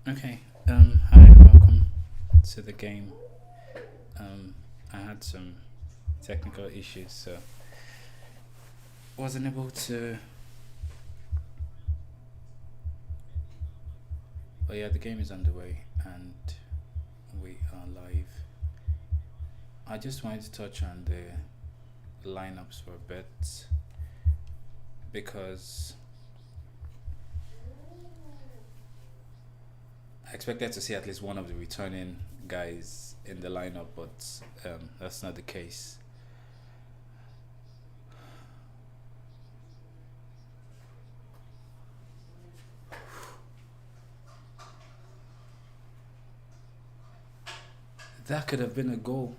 Okay. Hi, welcome to the game. I had some technical issues, so wasn't able to. But yeah, the game is underway and we are live. I just wanted to touch on the lineups for a bit because I expected to see at least one of the returning guys in the lineup, but that's not the case. That could have been a goal.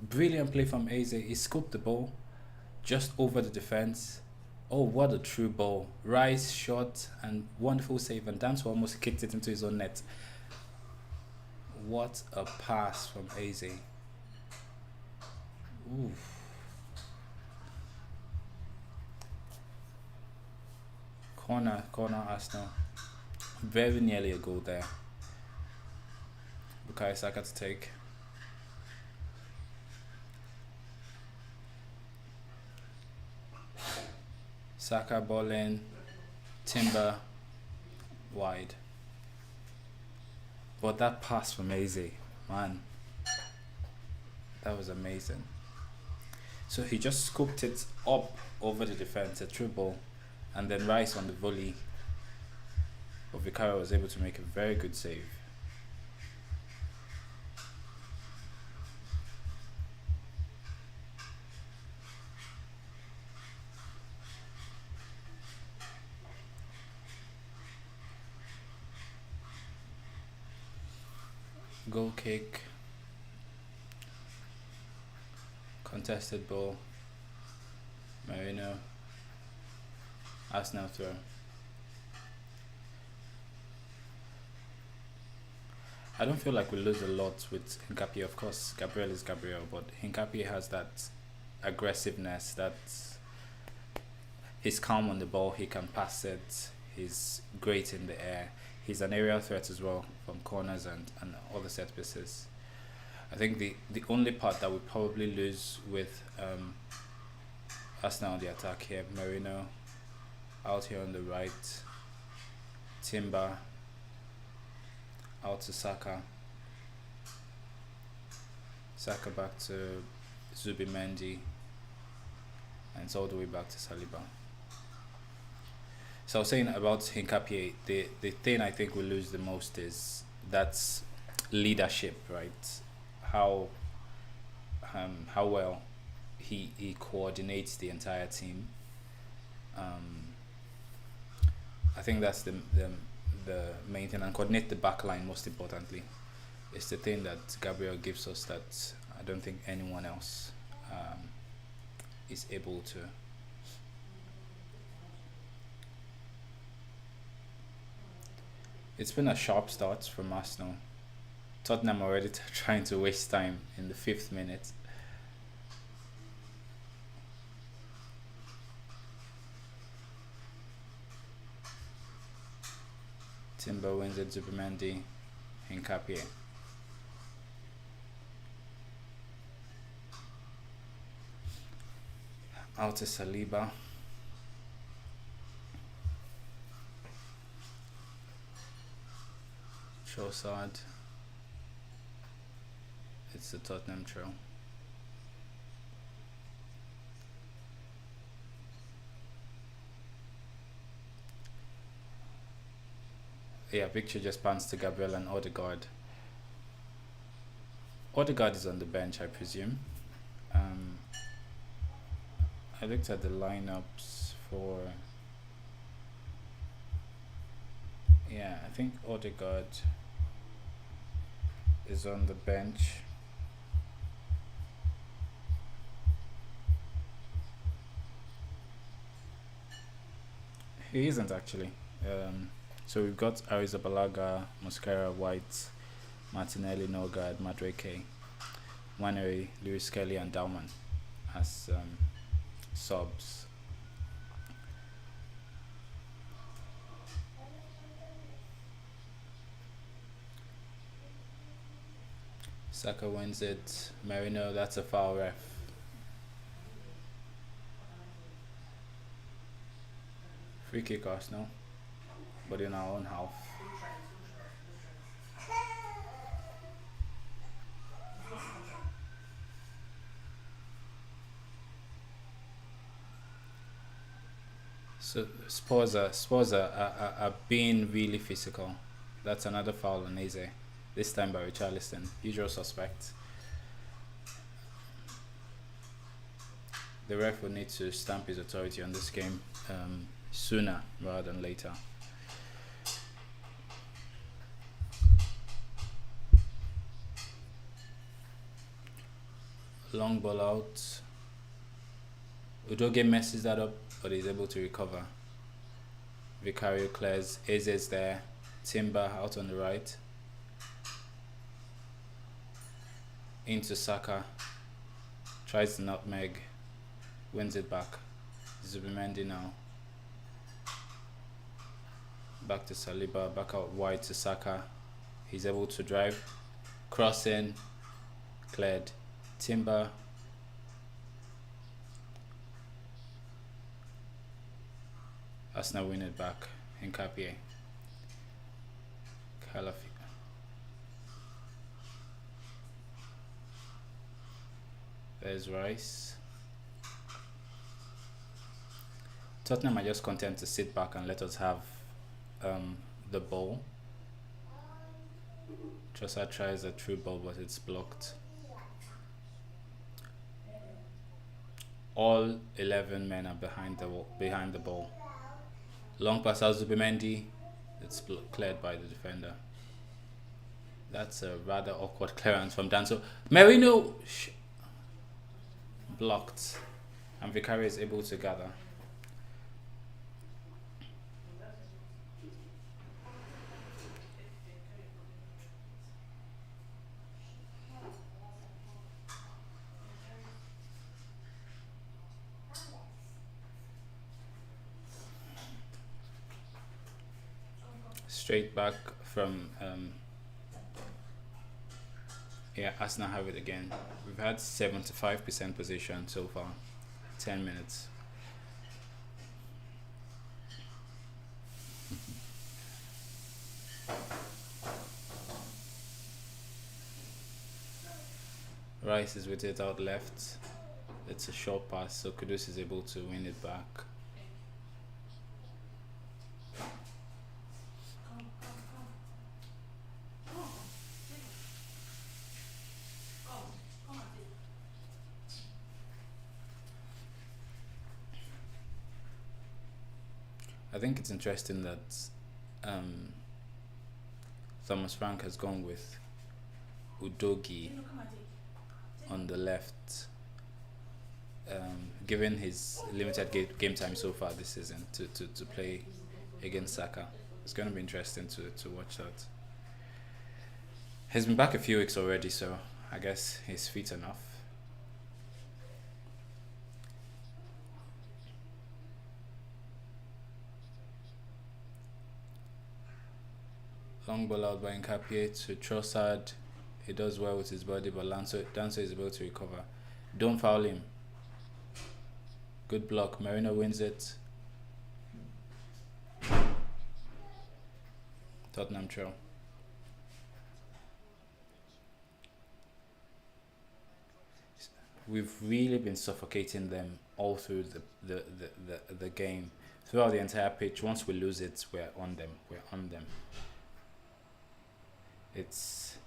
Brilliant play from Eze. He scooped the ball just over the defense. Oh, what a true ball. Rice shot and wonderful save, and Danso almost kicked it into his own net. What a pass from Eze. Oof. Corner Arsenal. Very nearly a goal there. Bukayo Saka to take. Saka ball in. Timber wide. But that pass from Eze, man, that was amazing. So he just scooped it up over the defense, a true ball, and then Rice on the volley. But Vicario was able to make a very good save. Goal kick, contested ball, Marino, Arsenal throw. I don't feel like we lose a lot with Hincapié. Of course, Gabriel is Gabriel, but Hincapié has that aggressiveness. That he's calm on the ball. He can pass it. He's great in the air. He's an aerial threat as well from corners and other set pieces. I think the only part that we probably lose with Arsenal on the attack here, Marino out here on the right, Timber out to Saka, Saka back to Zubimendi, and it's all the way back to Saliba. So I was saying about Hincapié, the thing I think we lose the most is that's leadership, right? How how well he coordinates the entire team. Um, I think that's the main thing, and coordinate the back line most importantly. It's the thing that Gabriel gives us that I don't think anyone else is able to. It's been a sharp start from Arsenal. Tottenham already trying to waste time in the fifth minute. Timber wins it, Zubimendi, Hincapié. Out to Saliba. Trossard. It's the Tottenham trail. Yeah, picture just pans to Gabriel and Odegaard. Odegaard is on the bench, I presume. Um, I looked at the lineups for. Yeah, I think Odegaard is on the bench. He isn't actually. So we've got Arrizabalaga, Mosquera, White, Martinelli, Norgard, Madueke, Waneri, Lewis Kelly, and Dauman as subs. Saka wins it. Merino, that's a foul ref. Free kick Arsenal, but in our own half. So Spurs are being really physical. That's another foul on Eze. This time by Richarlison. Usual suspect. The ref will need to stamp his authority on this game sooner rather than later. Long ball out. Udoge messes that up, but he's able to recover. Vicario clears. Eze's there. Timber out on the right. Into Saka. Tries the nutmeg. Wins it back. Zubimendi now. Back to Saliba. Back out wide to Saka. He's able to drive. Crossing. Cleared. Timber. Arsenal win it back. Nkapie. Calafi. There's Rice. Tottenham are just content to sit back and let us have the ball. Trossard tries a through ball, but it's blocked. All 11 men are behind the ball. Long pass out Zubimendi. It's cleared by the defender. That's a rather awkward clearance from Danso. Merino blocked, and Vicario is able to gather. Straight back from Arsenal have it again. We've had 75% possession so far. 10 minutes. Rice is with it out left. It's a short pass, so Kudus is able to win it back. I think it's interesting that Thomas Frank has gone with Udogi on the left, given his limited game time so far this season to play against Saka. It's going to be interesting to watch that. He's been back a few weeks already, so I guess he's fit enough. Long ball out by Nkapie to Trossard. He does well with his body, but Danso is able to recover. Don't foul him. Good block. Merino wins it. Tottenham trail. We've really been suffocating them all through the game. Throughout the entire pitch. Once we lose it, we're on them. It's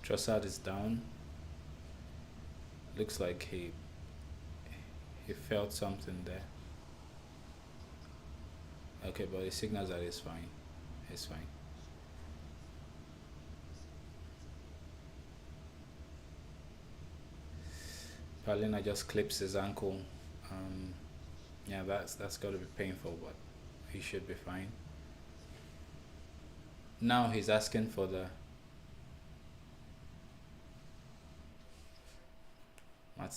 Trossard is down. Looks like he felt something there. Okay, but he signals that it's fine. It's fine. Palina just clips his ankle. Yeah, that's got to be painful, but he should be fine. Now he's asking for the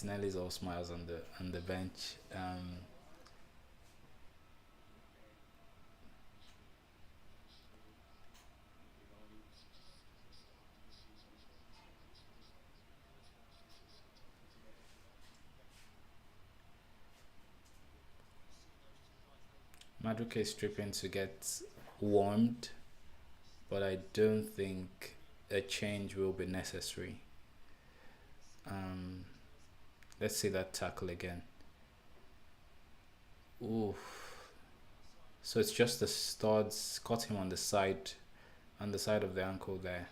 Martinelli's all smiles on the bench. Maduke is stripping to get warmed, but I don't think a change will be necessary. Um, let's see that tackle again. Ooh, so it's just the studs caught him on the side of the ankle there.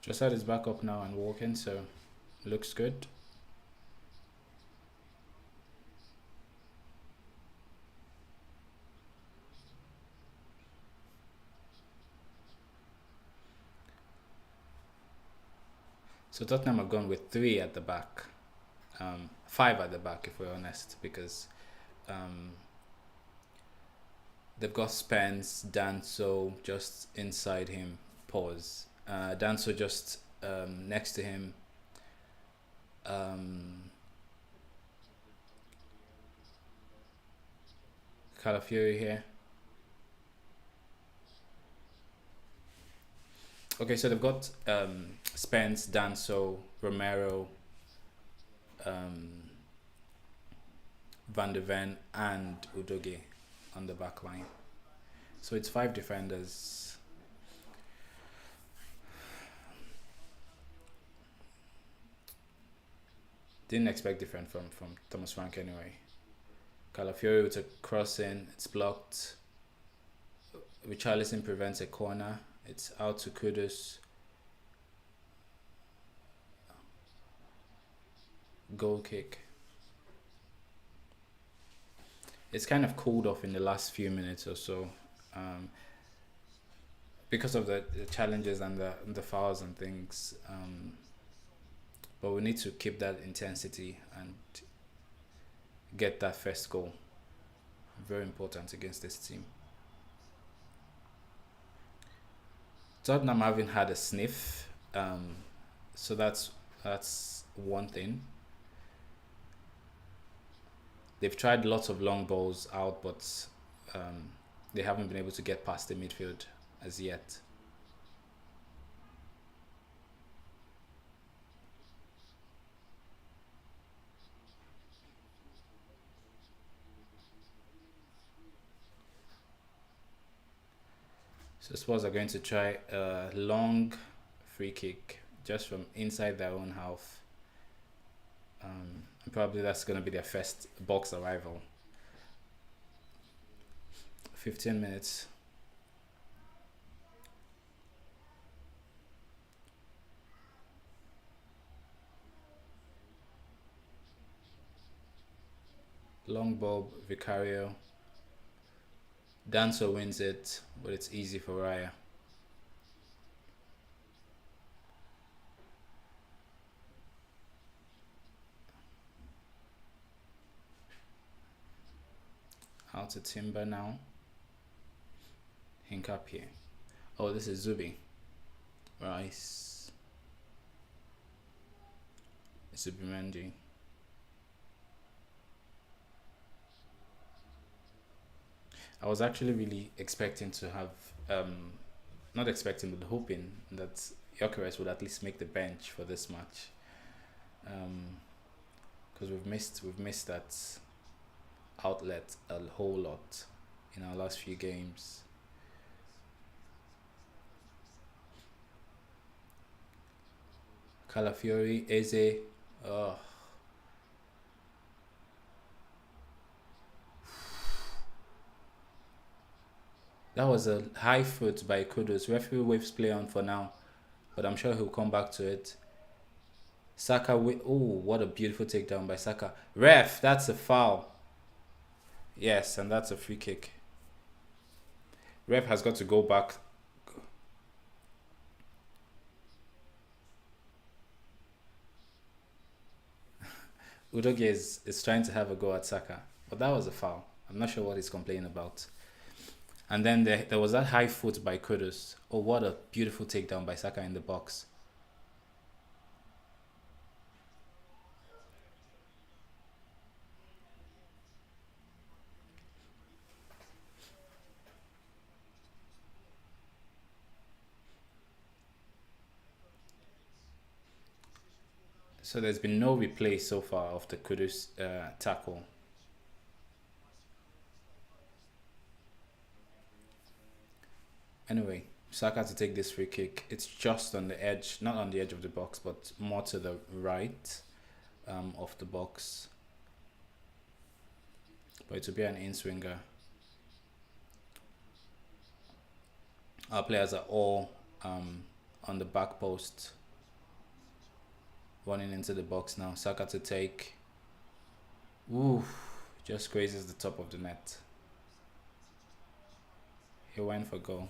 Trossard is back up now and walking, so looks good. So Tottenham have gone with three at the back, five at the back if we're honest, because um, they've got Spence, Danso just inside him. Pause. Danso just next to him. Um, Calafiori here. Okay, so they've got Spence, Danso, Romero, um, Van de Ven, and Udoge on the back line. So it's five defenders. Didn't expect different from Thomas Frank anyway. Calafiori with a cross in, it's blocked. Richarlison prevents a corner. It's out to Kudus. Goal kick. It's kind of cooled off in the last few minutes or so, um, because of the challenges and the fouls and things. But we need to keep that intensity and get that first goal. Very important against this team. Tottenham haven't had a sniff, so that's one thing. They've tried lots of long balls out, but they haven't been able to get past the midfield as yet. So Spurs are going to try a long free kick just from inside their own half. And probably that's going to be their first box arrival. 15 minutes. Long ball, Vicario. Danso wins it, but it's easy for Raya. Out to Timber now. Hincapie. Oh, this is Zubi. Rice. Zubimendi. I was actually really expecting to have, not expecting, but hoping that Gyökeres would at least make the bench for this match, because we've missed that outlet a whole lot in our last few games. Calafiori, Eze, oh, that was a high foot by Kudus. Referee waves play on for now, but I'm sure he'll come back to it. Saka, oh, what a beautiful takedown by Saka. Ref, that's a foul. Yes, and that's a free kick. Ref has got to go back. Udoge is trying to have a go at Saka, but that was a foul. I'm not sure what he's complaining about. And then there was that high foot by Kudus. Oh, what a beautiful takedown by Saka in the box. So there's been no replay so far of the Kudus tackle. Anyway, Saka to take this free kick. It's just on the edge, not on the edge of the box, but more to the right of the box. But it will be an in-swinger. Our players are all on the back post, running into the box now. Saka to take. Ooh, just grazes the top of the net. He went for goal.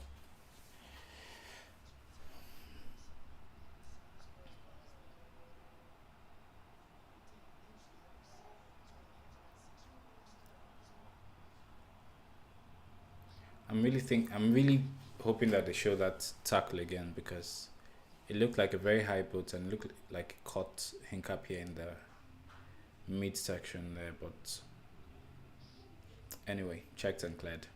I'm really hoping that they show that tackle again, because it looked like a very high boot and looked like it caught Hinkapie in the midsection there, but anyway, checked and cleared.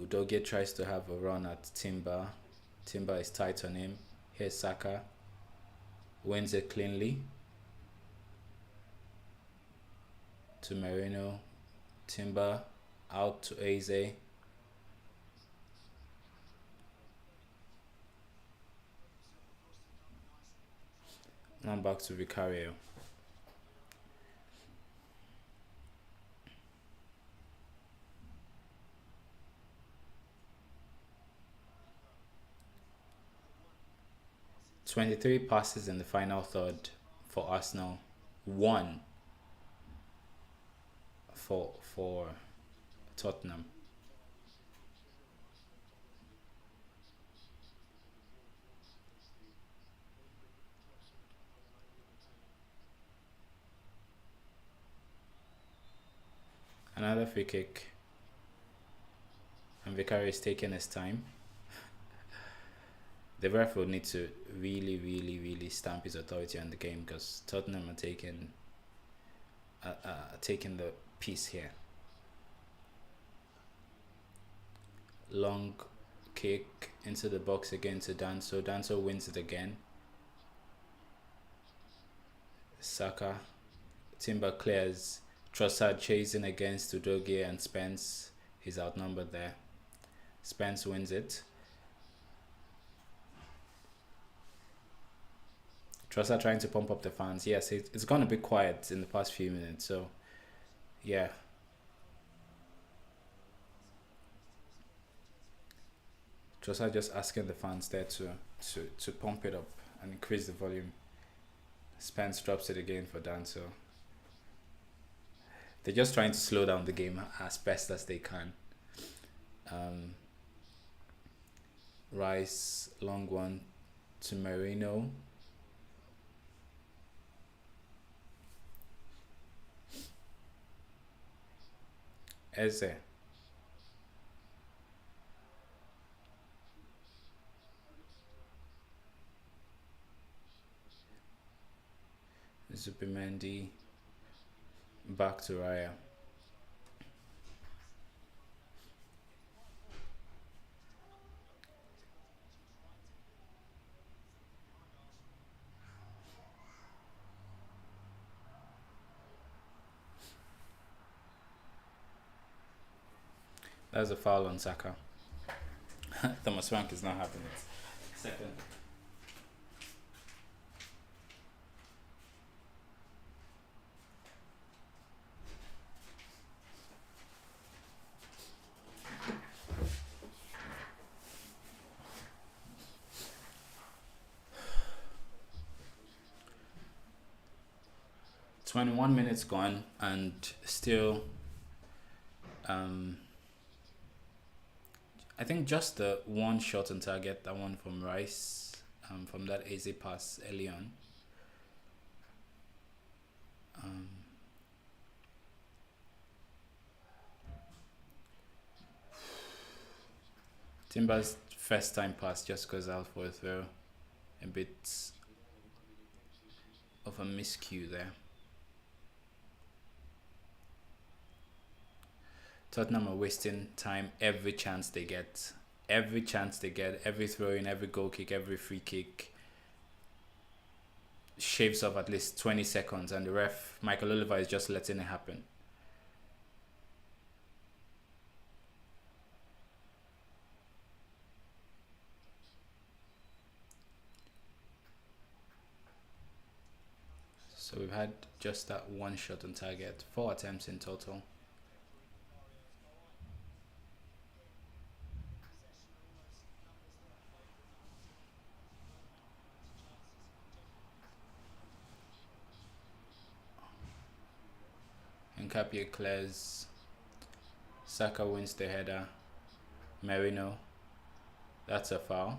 Udogie tries to have a run at Timber. Timber is tight on him. Here's Saka. Wins it cleanly. To Merino. Timber out to Eze. Now back to Vicario. "23 passes in the final third for Arsenal, 1 for Tottenham." Another free kick, and Vicario is taking his time. The ref will need to really, really, really stamp his authority on the game, because Tottenham are taking the piece here. Long kick into the box again to Danso. Danso wins it again. Saka. Timber clears. Trossard chasing against Udogie and Spence. He's outnumbered there. Spence wins it. Trossard trying to pump up the fans. Yes, it's gone a bit quiet in the past few minutes, so yeah. Trossard just asking the fans there to pump it up and increase the volume. Spence drops it again for Danso. They're just trying to slow down the game as best as they can. Rice, long one to Merino. Eze. Zubimendi. Back to Raya. That's a foul on Saka. Thomas Frank is not having it. Second. "21 minutes gone, and still I think just the one shot on target, that one from Rice, from that easy pass early on. Um, Timber's first time pass just goes out for a throw. A bit of a miscue there. Tottenham are wasting time every chance they get. Every chance they get, every throw in, every goal kick, every free kick shaves off at least 20 seconds, and the ref, Michael Oliver, is just letting it happen. So we've had just that one shot on target, 4 attempts in total. Nkapie clears. Saka wins the header. Merino. That's a foul.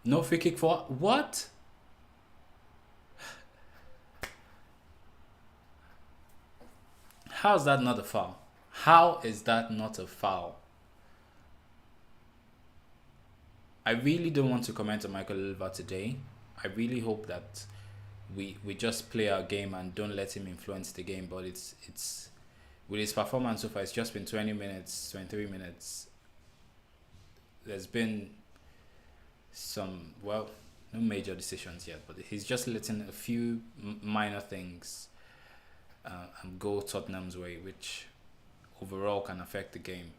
No free kick for what? How is that not a foul? How is that not a foul? I really don't want to comment on Michael Oliver today. I really hope that we just play our game and don't let him influence the game. But it's with his performance so far, it's just been 20 minutes, 23 minutes. There's been some, well, no major decisions yet, but he's just letting a few minor things go Tottenham's way, which overall can affect the game.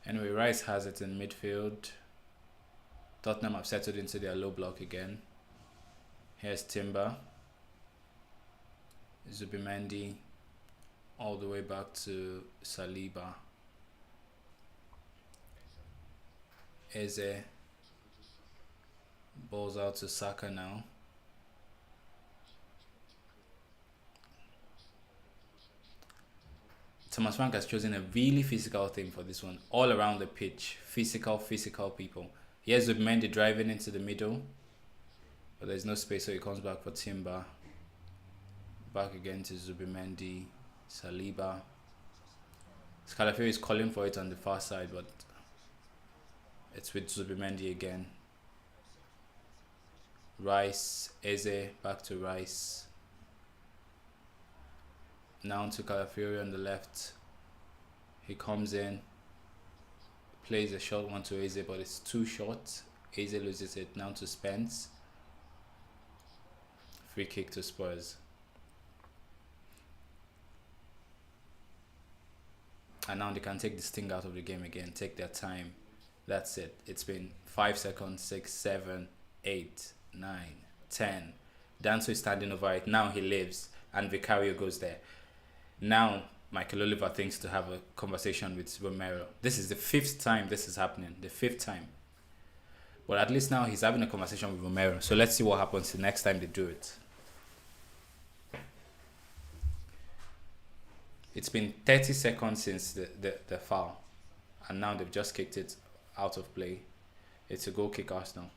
Anyway, Rice has it in midfield. Tottenham have settled into their low block again. Here's Timber. Zubimendi all the way back to Saliba. Eze. Balls out to Saka now. Thomas Frank has chosen a really physical thing for this one. All around the pitch. Physical people. Here's Zubimendi driving into the middle. But there's no space, so he comes back for Timber. Back again to Zubimendi. Saliba. Scalafiori is calling for it on the far side, but it's with Zubimendi again. Rice. Eze. Back to Rice. Now to Calafiori on the left. He comes in, plays a short one to Eze, but it's too short. Eze loses it. Now to Spence. Free kick to Spurs. And now they can take the sting out of the game again. Take their time. That's it. It's been 5 seconds, 6, 7, 8, 9, 10. Danso is standing over it. Now he lives, and Vicario goes there. Now, Michael Oliver thinks to have a conversation with Romero. This is the 5th time this is happening. The 5th time. But at least now he's having a conversation with Romero. So let's see what happens the next time they do it. It's been 30 seconds since the foul. And now they've just kicked it out of play. It's a goal kick, Arsenal.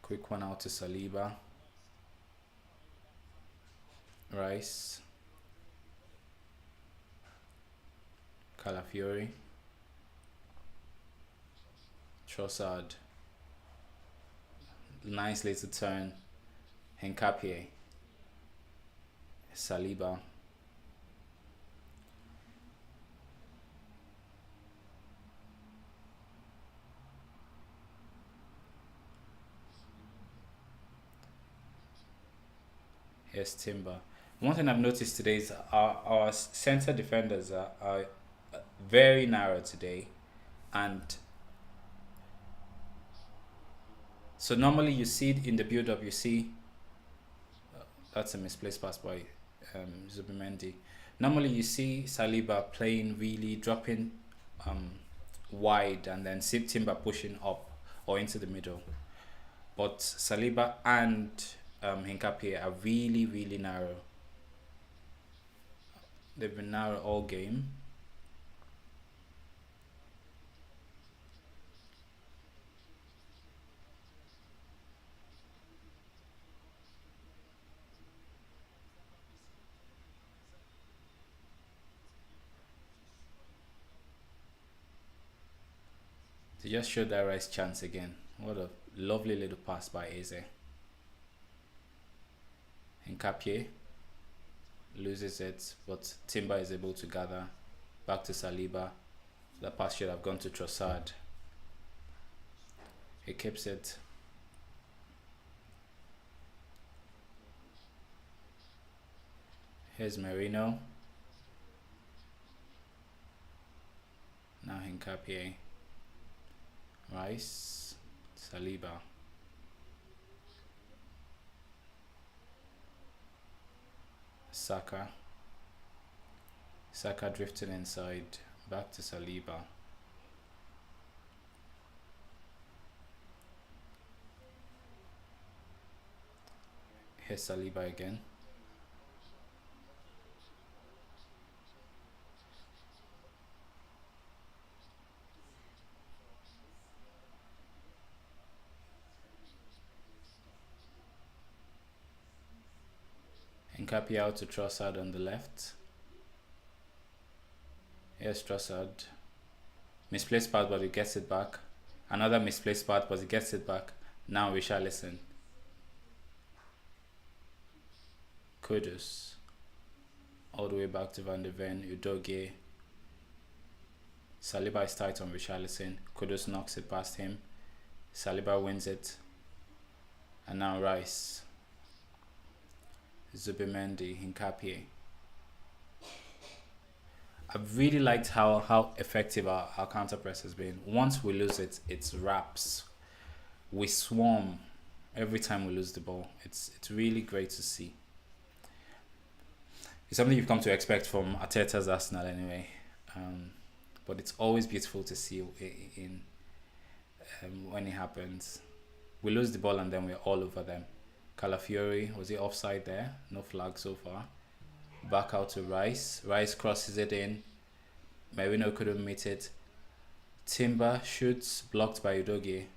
Quick one out to Saliba. Rice. Calafiori. Trossard. Nice little turn. Nkapie. Saliba. Here's Timber. One thing I've noticed today is our center defenders are very narrow today, and so normally you see in the build-up, you see that's a misplaced pass by Zubimendi. Normally you see Saliba playing, really dropping wide, and then see Timber pushing up or into the middle. But Saliba and Nkapie are really narrow. They've been narrow all game. He just showed that Rice chance again. What a lovely little pass by Eze. Nkapie loses it, but Timber is able to gather. Back to Saliba. The pass should have gone to Trossard. He keeps it. Here's Merino. Now Nkapie. Rice. Saliba. Saka. Saka drifting inside. Back to Saliba. Here's Saliba again. Nkapie out to Trossard on the left. Here's Trossard. Misplaced pass, but he gets it back. Another misplaced pass, but he gets it back. Now Richarlison. Kudus. All the way back to Van de Ven. Udogie. Saliba is tight on Richarlison. Kudus knocks it past him. Saliba wins it. And now Rice. Zubimendi, Nkapie. I've really liked how effective our counter press has been. Once we lose it, it's wraps. We swarm every time we lose the ball. It's really great to see. It's something you've come to expect from Arteta's Arsenal anyway. But it's always beautiful to see in when it happens. We lose the ball and then we're all over them. Calafiori, was he offside there? No flag so far. Back out to Rice. Rice crosses it in. Merino couldn't meet it. Timber shoots, blocked by Udogie.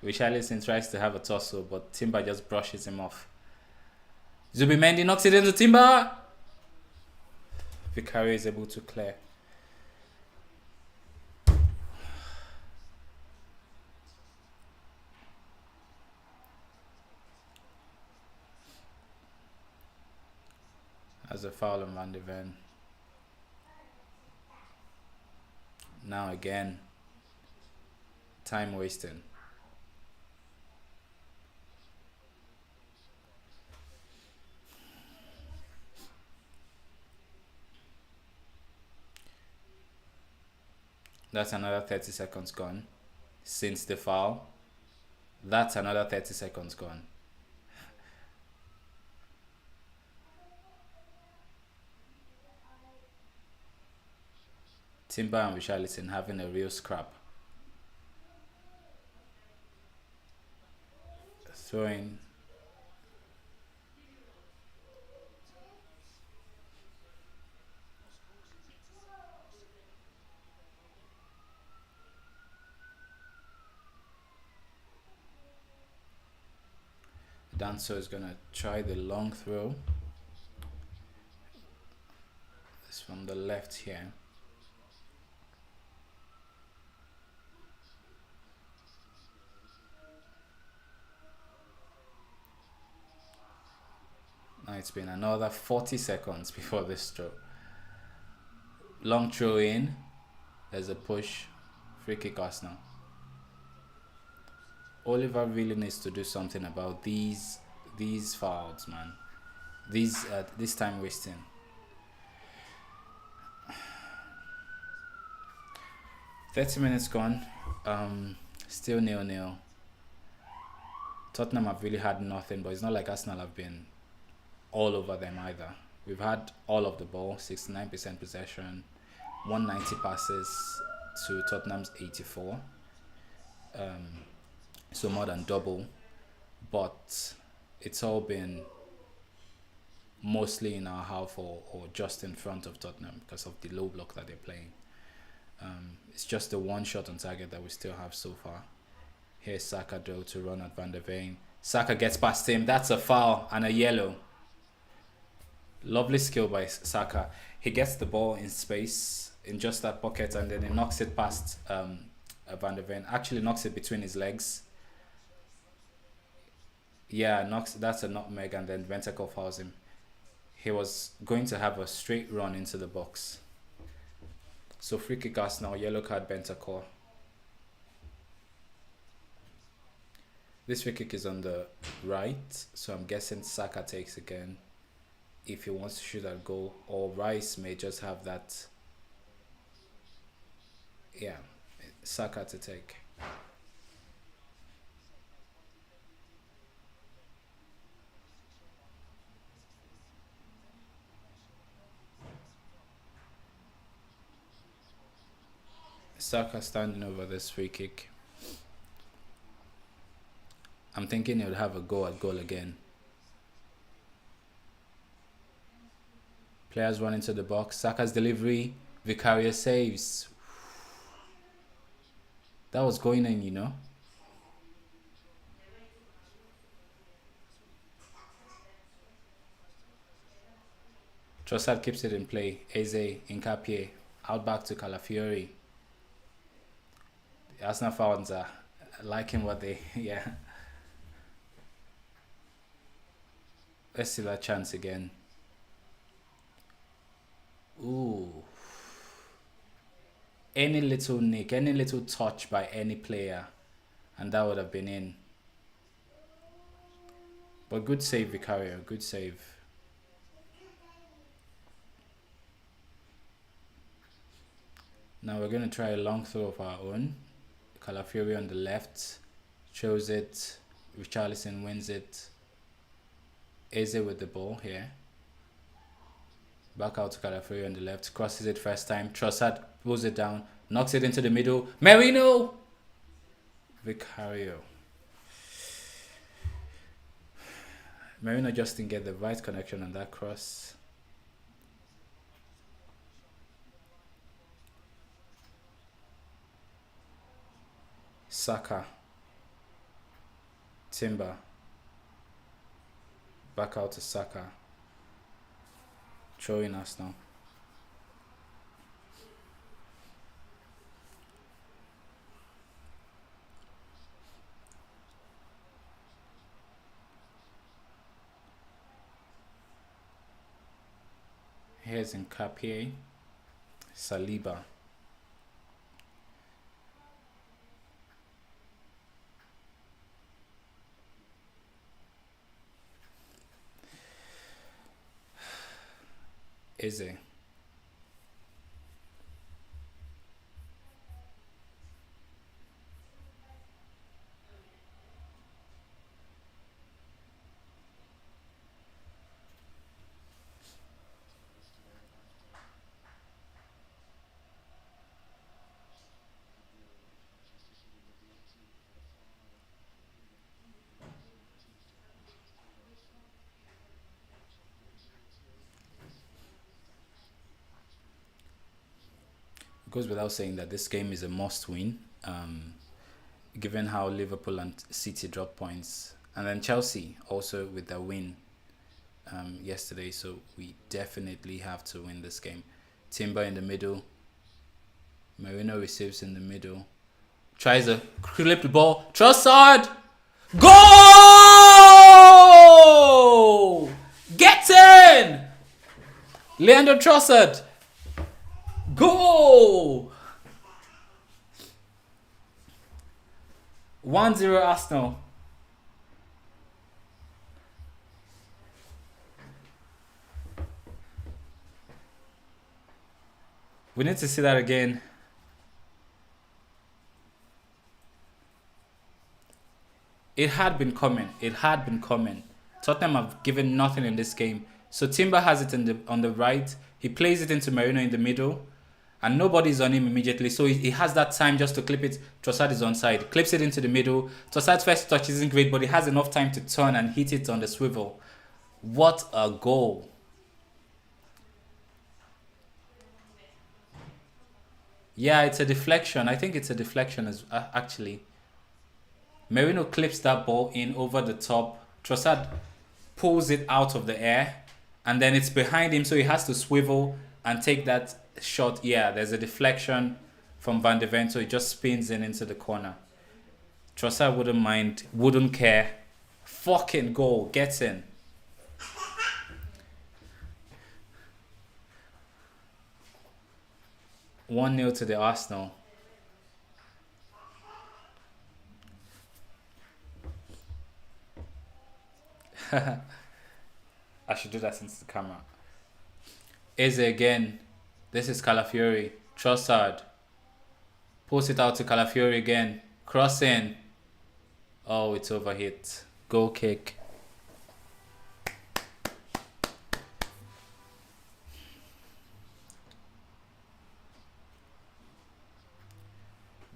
Richarlison tries to have a tussle, but Timber just brushes him off. Zubimendi knocks it into Timber! Vicario is able to clear. As a foul on Van de Ven. Now again. Time wasting. That's another 30 seconds gone. Since the foul. That's another 30 seconds gone. Timber and Richarlison having a real scrap. Throwing. Danso is gonna try the long throw. It's from the left here. Now it's been another 40 seconds before this throw. Long throw in. There's a push. Free kick Arsenal. Oliver really needs to do something about these fouls, man. This time wasting. $30 gone. Still 0-0. Tottenham have really had nothing, but it's not like Arsenal have been all over them either. We've had all of the ball, 69% possession, 190 passes to Tottenham's 84. So more than double, but it's all been mostly in our half or just in front of Tottenham because of the low block that they're playing. It's just the one shot on target that we still have so far. Here's Saka though to run at Van de Ven. Saka gets past him. That's a foul and a yellow. Lovely skill by Saka. He gets the ball in space in just that pocket, and then he knocks it past Van der Ven. Actually, knocks it between his legs. Yeah, knocks. That's a nutmeg, and then Ventacle fouls him. He was going to have a straight run into the box. So free kick Arsenal, yellow card Bentacore. This free kick is on the right, so I'm guessing Saka takes again if he wants to shoot at goal, or Rice may just have that. Yeah, Saka to take. Saka standing over this free kick. I'm thinking he would have a go at goal again. Players run into the box. Saka's delivery. Vicario saves. That was going in, you know. Trossard keeps it in play. Eze, Nkapie, out back to Calafiori. The Arsenal fans are liking what they, yeah. Let's see that chance again. Ooh. Any little nick, any little touch by any player, and that would have been in. But good save, Vicario. Good save. Now we're going to try a long throw of our own. Calafiori on the left. Shows it. Richarlison wins it. Eze with the ball here. Back out to Calafiori on the left. Crosses it first time. Trossard pulls it down. Knocks it into the middle. Merino! Vicario. Merino just didn't get the right connection on that cross. Saka. Timber. Back out to Saka. Throwing us now. Here's Nkapie. Saliba. Eze. Goes without saying that this game is a must win, given how Liverpool and City dropped points, and then Chelsea also with their win yesterday, so we definitely have to win this game. Timber in the middle. Merino receives in the middle. Tries to clip the ball. Trossard! Goal! Get in! Leandro Trossard! Goal! 1-0 Arsenal. We need to see that again. It had been coming. It had been coming. Tottenham have given nothing in this game. So Timber has it on the right. He plays it into Merino in the middle. And nobody's on him immediately. So he has that time just to clip it. Trossard is onside. Clips it into the middle. Trossard's first touch isn't great, but he has enough time to turn and hit it on the swivel. What a goal. Yeah, it's a deflection. I think it's a deflection actually. Merino clips that ball in over the top. Trossard pulls it out of the air. And then it's behind him, so he has to swivel and take that shot. Yeah, there's a deflection from Van de Ven, so it just spins in into the corner. Trossard wouldn't mind, wouldn't care. Fucking goal, gets in. 1-0 to the Arsenal. I should do that since the camera. Eze again. This is Calafiori. Trossard. Post it out to Calafiori again. Cross in. Oh, it's overhit. Goal kick.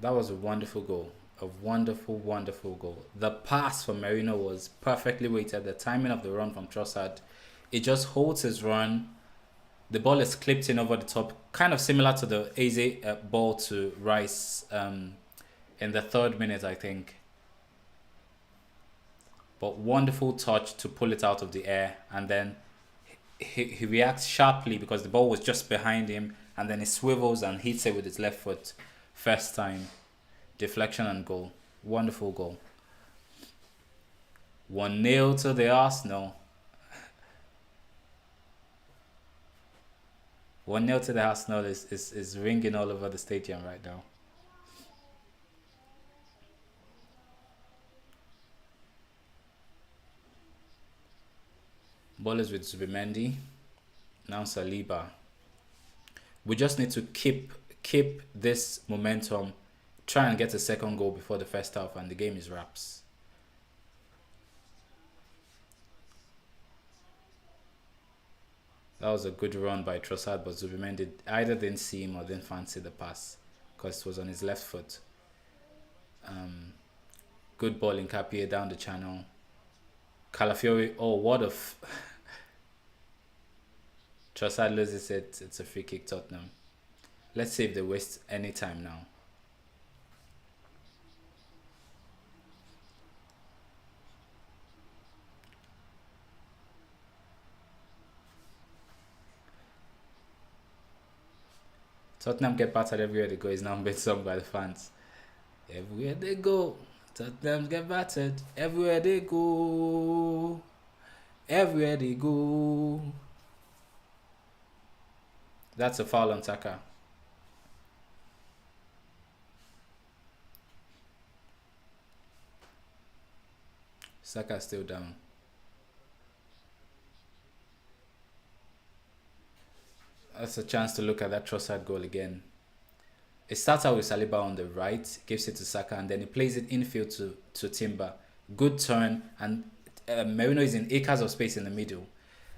That was a wonderful goal. A wonderful, wonderful goal. The pass from Merino was perfectly weighted. The timing of the run from Trossard, it just holds his run. The ball is clipped in over the top, kind of similar to the Eze ball to Rice in the 3rd minute, I think. But wonderful touch to pull it out of the air, and then he reacts sharply because the ball was just behind him, and then he swivels and hits it with his left foot. First time. Deflection and goal. Wonderful goal. 1-0 to the Arsenal. 1-0 to the Arsenal is ringing all over the stadium right now. Ball is with Zubimendi. Now Saliba. We just need to keep this momentum. Try and get a second goal before the first half, and the game is wraps. That was a good run by Trossard, but Zubimendi either didn't see him or didn't fancy the pass because it was on his left foot. Good ball in Capie down the channel. Calafiori, oh, what a... Trossard loses it. It's a free kick, Tottenham. Let's see if they waste any time now. Tottenham get battered everywhere they go. Is now being sung by the fans. Everywhere they go, Tottenham get battered. Everywhere they go, everywhere they go. That's a foul on Saka. Saka still down. That's a chance to look at that Trossard goal again. It starts out with Saliba on the right, gives it to Saka, and then he plays it infield to Timber. Good turn, and Merino is in acres of space in the middle.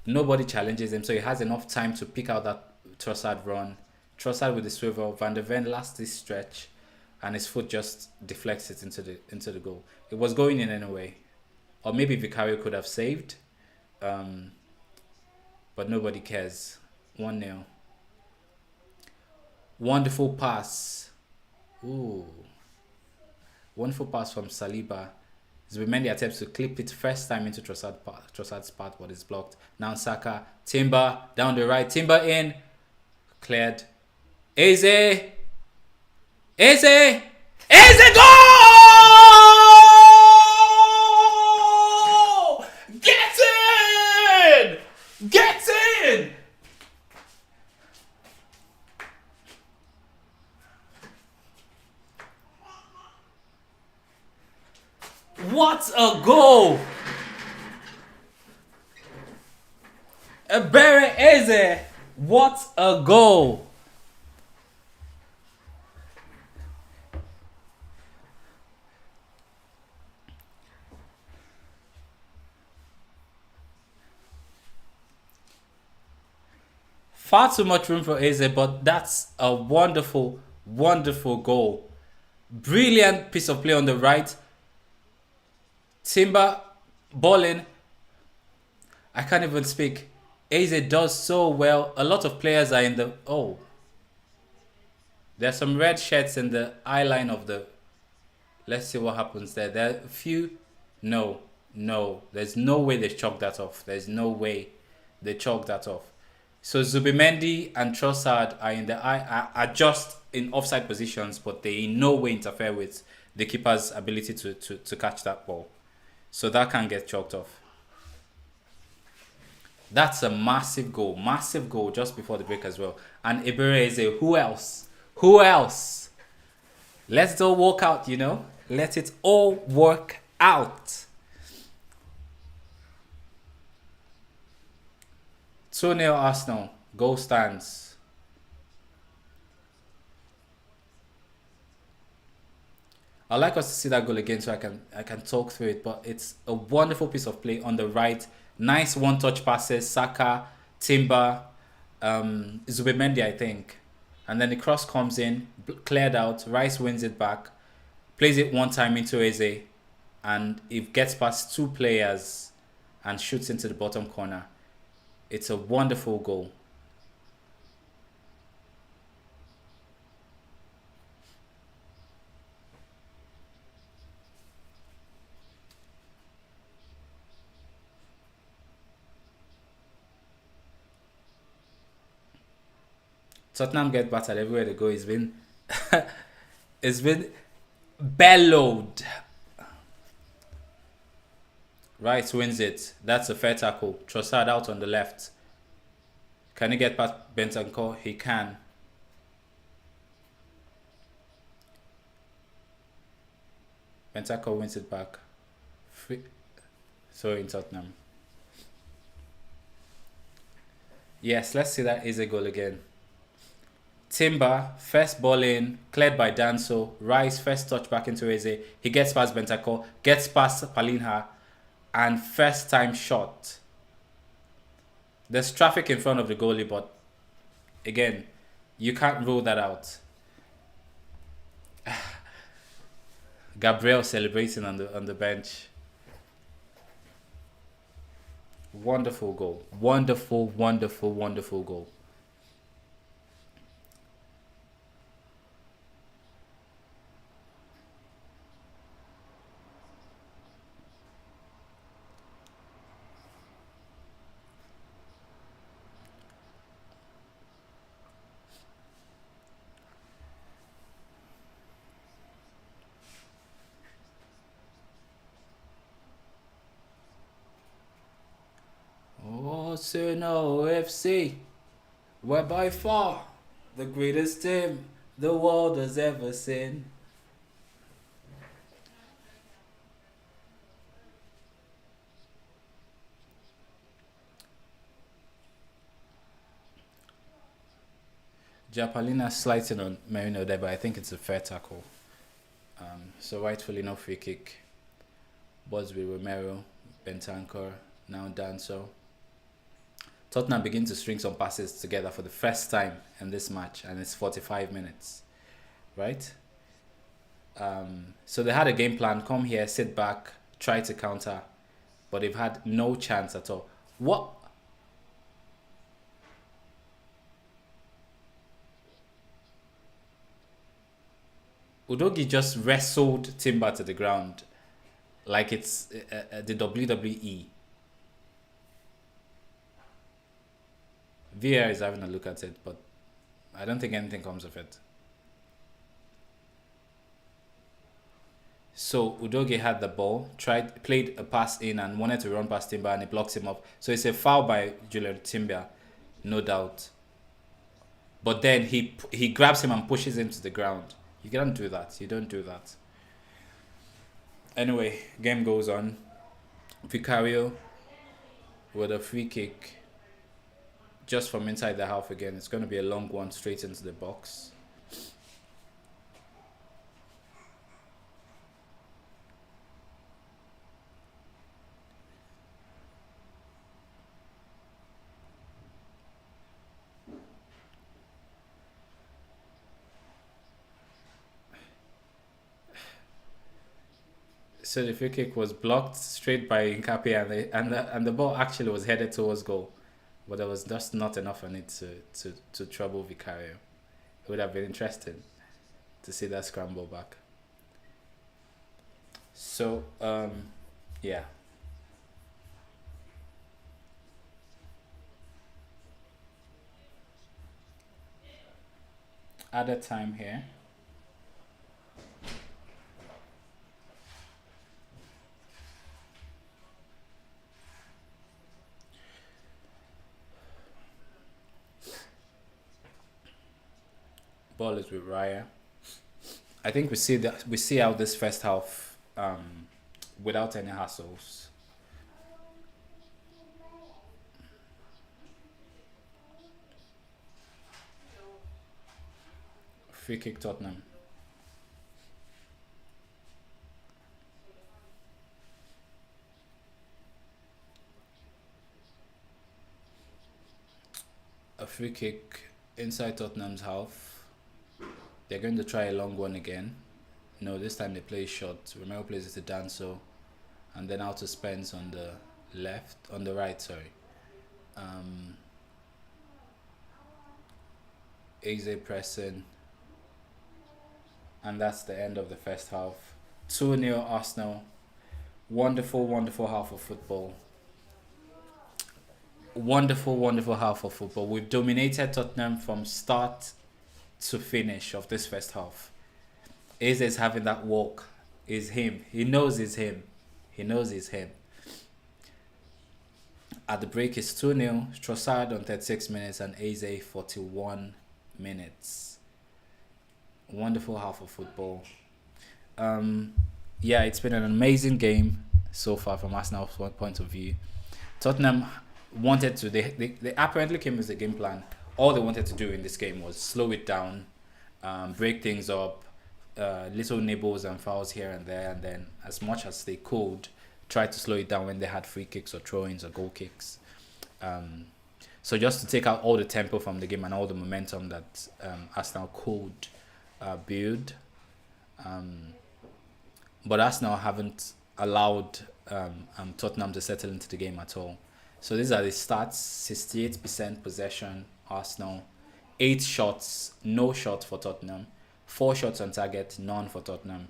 Nobody challenges him, so he has enough time to pick out that Trossard run. Trossard with the swivel. Van de Ven last this stretch, and his foot just deflects it into the goal. It was going in anyway, or maybe Vicario could have saved, but nobody cares. 1-0. Wonderful pass. Ooh. Wonderful pass from Saliba. Zubimendi attempts to clip it first time into Trossard's path, but it's blocked. Now Saka. Timber down the right. Timber in. Cleared. Eze. Eze. Eze goal! Get in! Get in! What a goal! Ebere Eze! What a goal! Far too much room for Eze, but that's a wonderful, wonderful goal. Brilliant piece of play on the right. Timber balling. I can't even speak. Eze does so well. A lot of players are in the... Oh. There's some red shirts in the eye line of the... Let's see what happens there. There are a few... No. There's no way they chalk that off. There's no way they chalk that off. So Zubimendi and Trossard are in the are just in offside positions, but they in no way interfere with the keeper's ability to catch that ball. So that can get chalked off. That's a massive goal just before the break as well. And Ibere is a who else? Who else? Let's all work out, Let it all work out. 2-0 Arsenal. Goal stands. I'd like us to see that goal again so I can talk through it. But it's a wonderful piece of play on the right. Nice one-touch passes. Saka, Timber, Zubimendi, I think. And then the cross comes in, cleared out. Rice wins it back. Plays it one time into Eze. And it gets past two players and shoots into the bottom corner. It's a wonderful goal. Tottenham get battered everywhere they go. It's been bellowed. Rice wins it. That's a fair tackle. Trossard out on the left. Can he get past Bentancur? He can. Bentancur wins it back. So in Tottenham. Yes, let's see that is a goal again. Timber, first ball in, cleared by Danso. Rice, first touch back into Eze. He gets past Bentancur, gets past Palinha, and first time shot. There's traffic in front of the goalie, but again, you can't rule that out. Gabriel celebrating on the bench. Wonderful goal. Wonderful goal. Arsenal FC, we're by far the greatest team the world has ever seen. Japalina slighting on Merino there, but I think it's a fair tackle. So rightfully no free kick. Bosby, Romero, Bentancur, now Danso. Tottenham begin to string some passes together for the first time in this match, and it's 45 minutes, right? So they had a game plan: come here, sit back, try to counter, but they've had no chance at all. What? Udogi just wrestled Timber to the ground like it's the WWE. VAR is having a look at it, but I don't think anything comes of it. So Udogi had the ball, played a pass in and wanted to run past Timber, and he blocks him up. So it's a foul by Julian Timber, no doubt. But then he grabs him and pushes him to the ground. You can't do that. You don't do that. Anyway, game goes on. Vicario with a free kick just from inside the half again. It's going to be a long one straight into the box. So the free kick was blocked straight by Nkapie, and the ball actually was headed towards goal, but there was just not enough on it to trouble Vicario. It would have been interesting to see that scramble back. So yeah. Added time here. Ball is with Raya. I think we see out this first half without any hassles. Free kick Tottenham. A free kick inside Tottenham's half. They're going to try a long one again. No, this time they play short. Romero plays it to Danso, and then out to Spence on the left, on the right. Sorry. Um, Eze pressing, and that's the end of the first half. 2-0 Arsenal. Wonderful, wonderful half of football. Wonderful, wonderful half of football. We've dominated Tottenham from start to finish of this first half. Eze is having that walk. Is him. He knows it's him. He knows it's him. At the break, it's 2-0. Trossard on 36 minutes and Eze 41 minutes. Wonderful half of football. Yeah, it's been an amazing game so far from Arsenal's point of view. Tottenham wanted to, they apparently came with a game plan. All they wanted to do in this game was slow it down, break things up, little nibbles and fouls here and there, and then as much as they could, try to slow it down when they had free kicks or throw-ins or goal kicks. So just to take out all the tempo from the game and all the momentum that Arsenal could build. But Arsenal haven't allowed Tottenham to settle into the game at all. So these are the stats: 68% possession, Arsenal, 8 shots, no shots for Tottenham, 4 shots on target, none for Tottenham.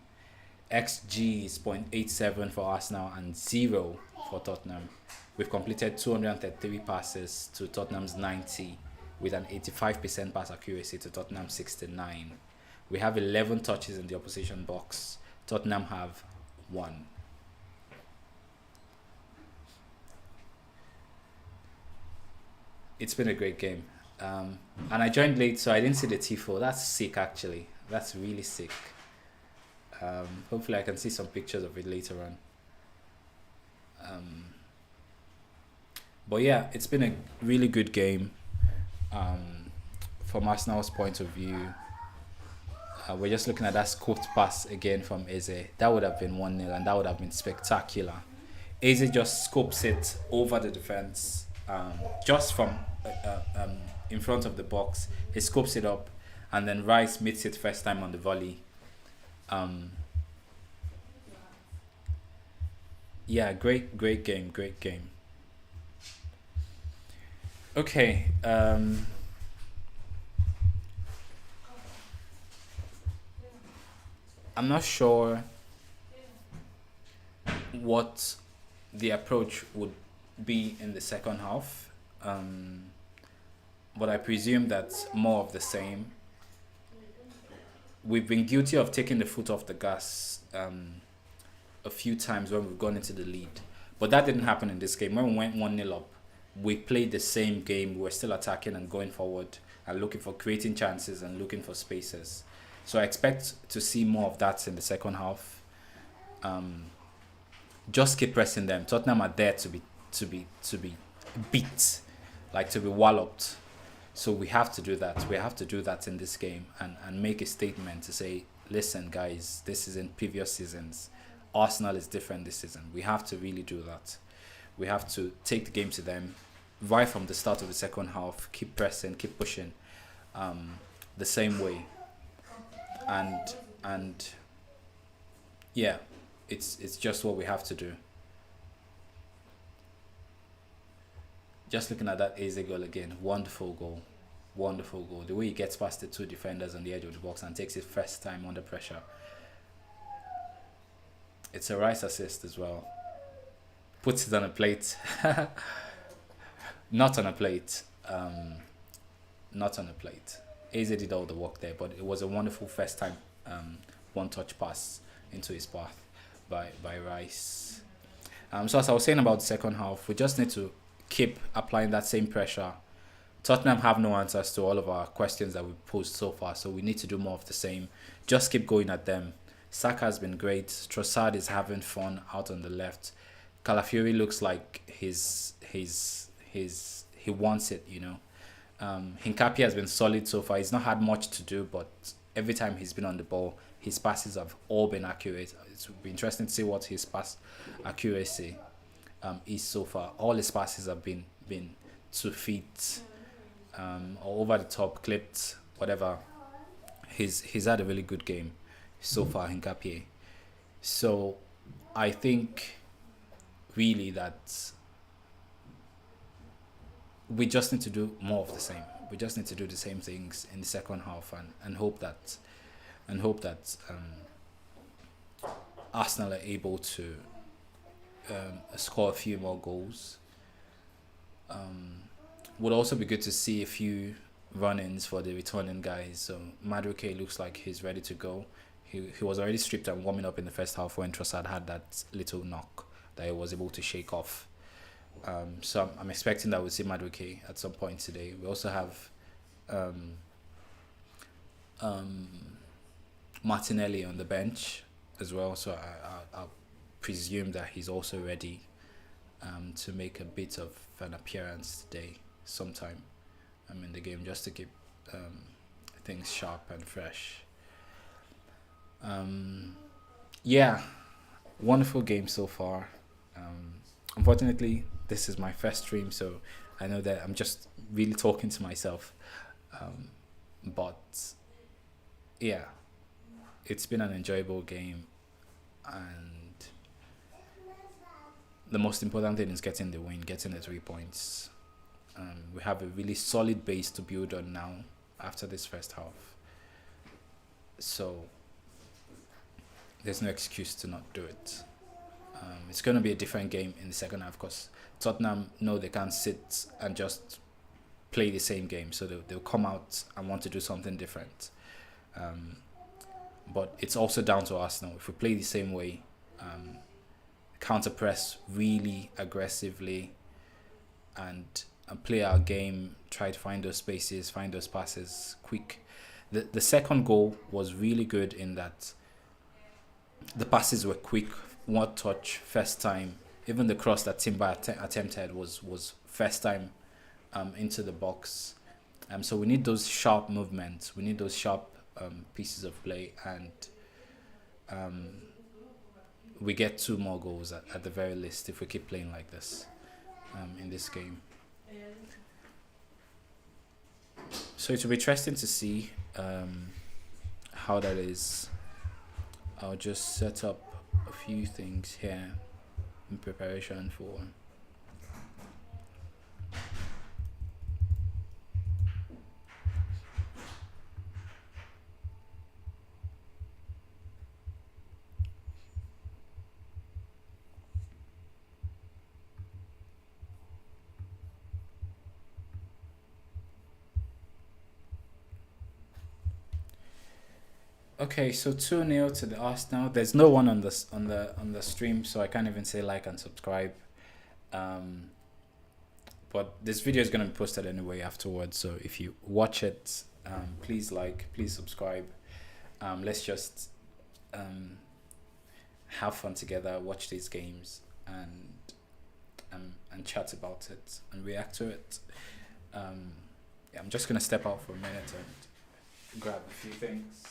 XG is 0.87 for Arsenal and 0 for Tottenham. We've completed 233 passes to Tottenham's 90, with an 85% pass accuracy to Tottenham's 69. We have 11 touches in the opposition box. Tottenham have 1. It's been a great game. And I joined late, so I didn't see the Tifo. That's sick, actually. That's really sick. Hopefully I can see some pictures of it later on. But yeah, it's been a really good game from Arsenal's point of view. We're just looking at that scoped pass again from Eze. That would have been 1-0 and that would have been spectacular. Eze just scopes it over the defense, just from in front of the box. He scopes it up, and then Rice meets it first time on the volley. Yeah, great game, great game. Okay, I'm not sure what the approach would be in the second half, but I presume that's more of the same. We've been guilty of taking the foot off the gas a few times when we've gone into the lead, but that didn't happen in this game. When we went 1-0 up, we played the same game. We were still attacking and going forward and looking for creating chances and looking for spaces. So I expect to see more of that in the second half. Just keep pressing them. Tottenham are there to be beat, like to be walloped. So we have to do that. We have to do that in this game and make a statement to say, listen, guys, this is in previous seasons. Arsenal is different this season. We have to really do that. We have to take the game to them right from the start of the second half. Keep pressing, keep pushing, the same way. And yeah, it's just what we have to do. Just looking at that Eze goal again, wonderful goal. Wonderful goal. The way he gets past the 2 defenders on the edge of the box and takes it first time under pressure. It's a Rice assist as well. Puts it on a plate. Not on a plate. Not on a plate. Eze did all the work there, but it was a wonderful first time one touch pass into his path by Rice. So as I was saying about the second half, we just need to keep applying that same pressure. Tottenham have no answers to all of our questions that we've posed so far, so we need to do more of the same. Just keep going at them. Saka has been great. Trossard is having fun out on the left. Calafiori looks like he wants it, you know. Hincapié has been solid so far. He's not had much to do, but every time he's been on the ball, his passes have all been accurate. It's be interesting to see what his pass accuracy is so far. All his passes have been to feet, or over the top, clipped, whatever. He's had a really good game so far, Hincapié. So I think really that we just need to do more of the same. We just need to do the same things in the second half and hope that Arsenal are able to score a few more goals. Would also be good to see a few run-ins for the returning guys. So Madueke looks like he's ready to go. He was already stripped and warming up in the first half when Trossard had that little knock that he was able to shake off. So I'm expecting that we'll see Madueke at some point today. We also have Martinelli on the bench as well, so I'll presume that he's also ready to make a bit of an appearance today sometime in the game, just to keep things sharp and fresh. Yeah, wonderful game so far. Unfortunately, this is my first stream, so I know that I'm just really talking to myself. But yeah, it's been an enjoyable game, and the most important thing is getting the win, getting the 3 points. We have a really solid base to build on now after this first half. So there's no excuse to not do it. It's going to be a different game in the second half because Tottenham know they can't sit and just play the same game. So they'll come out and want to do something different. But it's also down to us now. If we play the same way, counter press really aggressively and play our game, try to find those spaces, find those passes quick. The second goal was really good in that the passes were quick, one touch, first time. Even the cross that Timber attempted was first time into the box. So we need those sharp movements. We need those sharp pieces of play, and we get 2 more goals at the very least if we keep playing like this in this game. So it will be interesting to see how that is. I'll just set up a few things here in preparation for Okay, so 2-0 to the Arsenal. There's no one on the stream, so I can't even say like and subscribe. But this video is gonna be posted anyway afterwards. So if you watch it, please like, please subscribe. Let's just have fun together, watch these games, and chat about it and react to it. Yeah, I'm just gonna step out for a minute and grab a few things.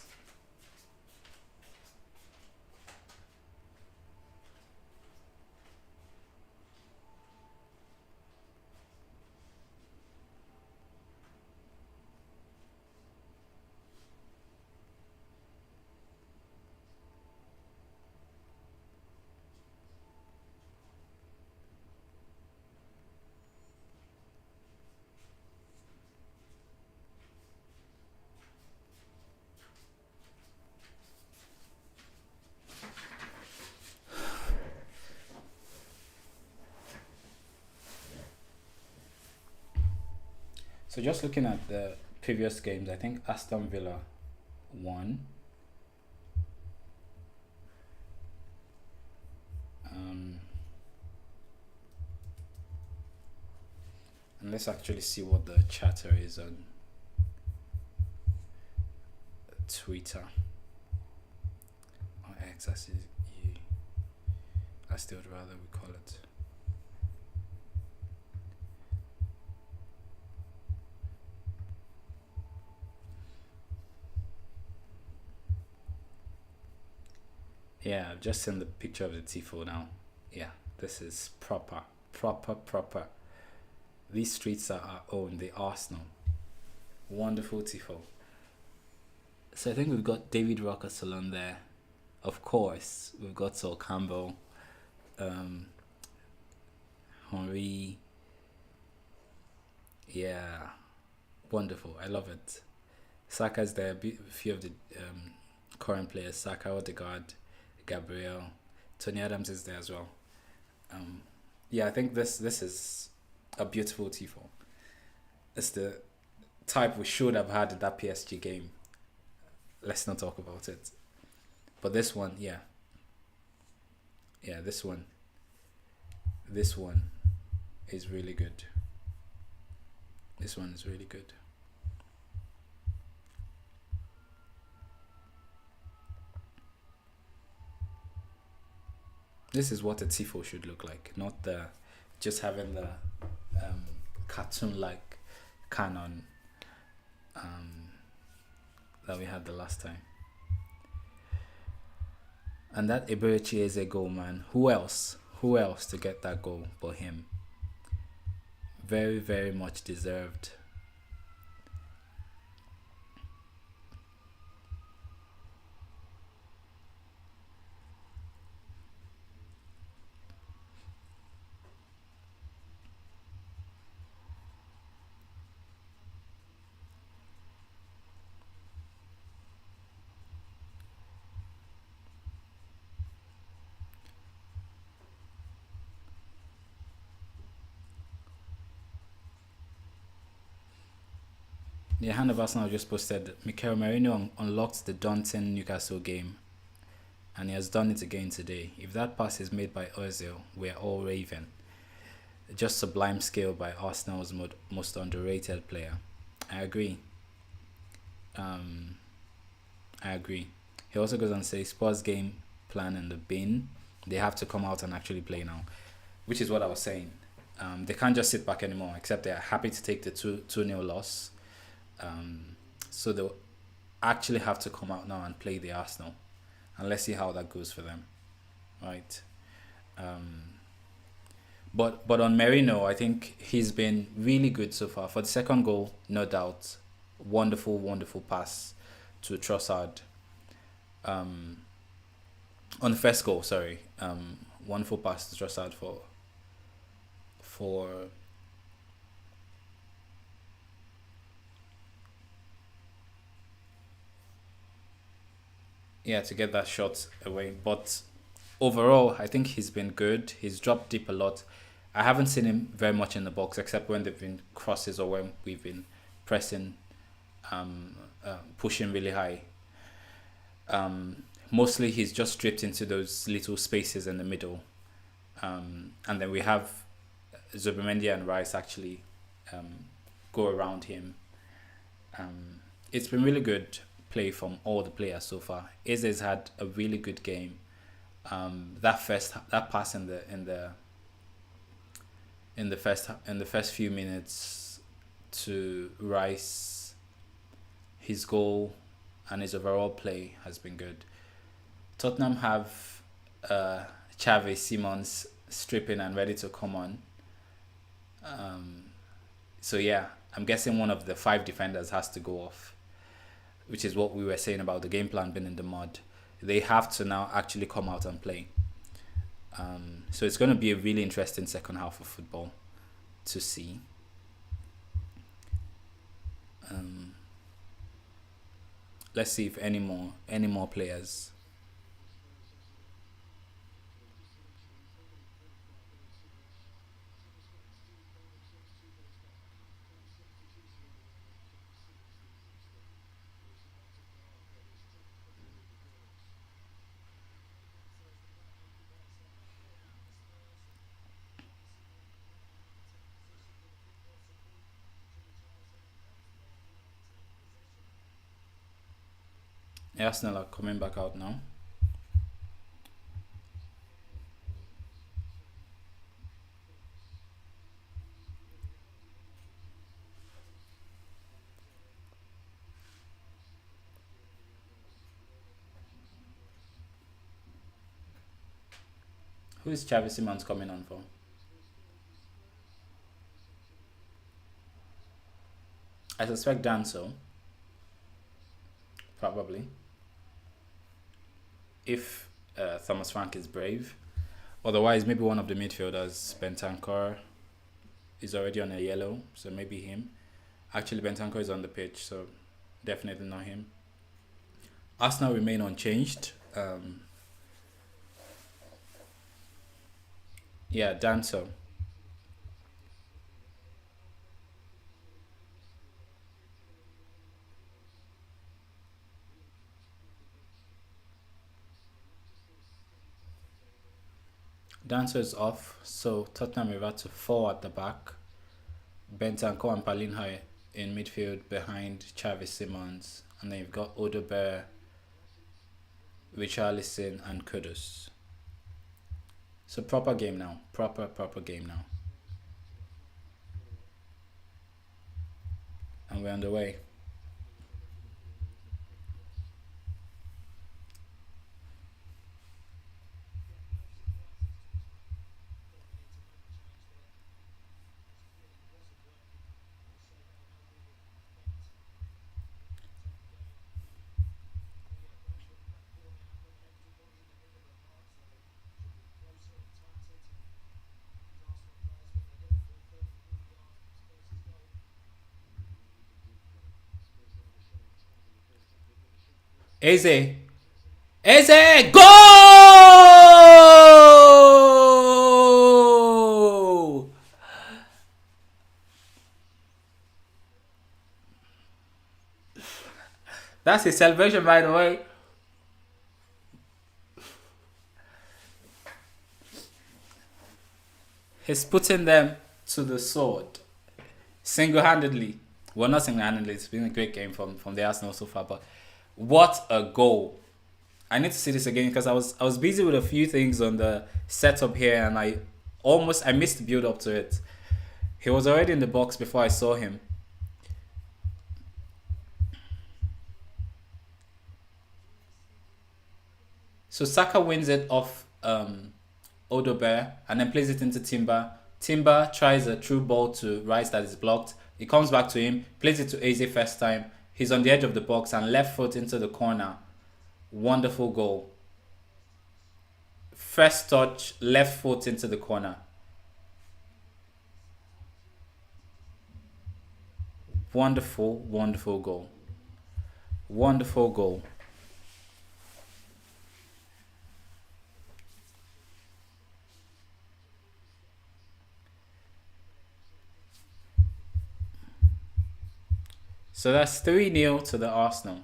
So just looking at the previous games, I think Aston Villa won. Um, and let's actually see what the chatter is on Twitter or X, as you, I still would rather we call it. Yeah, I've just seen the picture of the tifo now. Yeah, this is proper. These streets are our own, the Arsenal. Wonderful tifo. So I think we've got David Watchalong there. Of course, we've got Sol Campbell, um, Henri. Yeah, wonderful. I love it. Saka's there. A few of the current players: Saka, Odegaard, Gabriel, Tony Adams is there as well. Um, yeah, I think this is a beautiful tifo. It's the type we should have had in that PSG game. Let's not talk about it. But this one, yeah, this one is really good. This one is really good. This is what a tifo should look like, not the just having the cartoon-like canon that we had the last time. And that Eberechi is a goal, man. Who else? Who else to get that goal but him? Very, very much deserved. The hand of Arsenal just posted Mikel Merino unlocked the daunting Newcastle game, and he has done it again today. If that pass is made by Ozil, we're all raving. Just sublime skill by Arsenal's most underrated player. I agree. Um, I agree. He also goes on to say Spurs game plan in the bin. They have to come out and actually play now, which is what I was saying. They can't just sit back anymore, except they're happy to take the 2-0 loss. So they'll actually have to come out now and play the Arsenal, and let's see how that goes for them, right? But on Merino, I think he's been really good so far. For the second goal, no doubt, wonderful pass to Trossard. On the first goal, sorry, wonderful pass to Trossard for yeah, to get that shot away. But overall, I think he's been good. He's dropped deep a lot. I haven't seen him very much in the box except when they've been crosses or when we've been pressing, pushing really high. Mostly he's just stripped into those little spaces in the middle. And then we have Zubimendi and Rice actually go around him. It's been really good play from all the players so far. Eze's had a really good game. That pass in the first few minutes to Rice, his goal and his overall play has been good. Tottenham have Xavi Simons stripping and ready to come on. So yeah, I'm guessing one of the 5 defenders has to go off, which is what we were saying about the game plan being in the mud. They have to now actually come out and play. So it's going to be a really interesting second half of football to see. Let's see if any more players. Arsenal are coming back out now. Who is Chavi Simons coming on for? I suspect Danso, probably. If Thomas Frank is brave. Otherwise, maybe one of the midfielders, Bentancur, is already on a yellow, so maybe him. Actually, Bentancur is on the pitch, so definitely not him. Arsenal remain unchanged. Yeah, Danso. Danso is off, so Tottenham revert to four at the back. Bentancur and Palinha in midfield behind Chavi Simons. And then you've got Odebear, Richarlison, and Kudus. So proper game now. Proper game now. And we're on the way. Eze! Eze! Goal! That's his celebration, by the way. He's putting them to the sword single-handedly. Well, not single-handedly. It's been a great game from the Arsenal so far, but what a goal! I need to see this again because I was busy with a few things on the setup here, and I missed the build up to it. He was already in the box before I saw him. So Saka wins it off Odober and then plays it into Timber. Timber tries a true ball to Rice that is blocked. It comes back to him, plays it to Eze first time. He's on the edge of the box and left foot into the corner. Wonderful goal. First touch, left foot into the corner. Wonderful goal. Wonderful goal. So that's 3-0 to the Arsenal.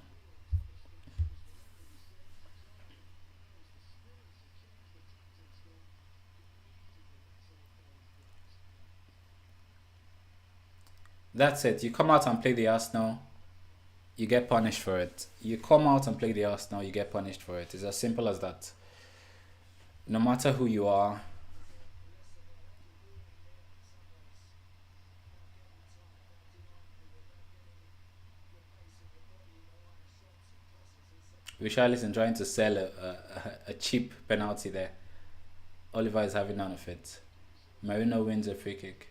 That's it. You come out and play the Arsenal, you get punished for it. You come out and play the Arsenal, you get punished for it. It's as simple as that. No matter who you are. Richarlison trying to sell a cheap penalty there. Oliver is having none of it. Marino wins a free kick.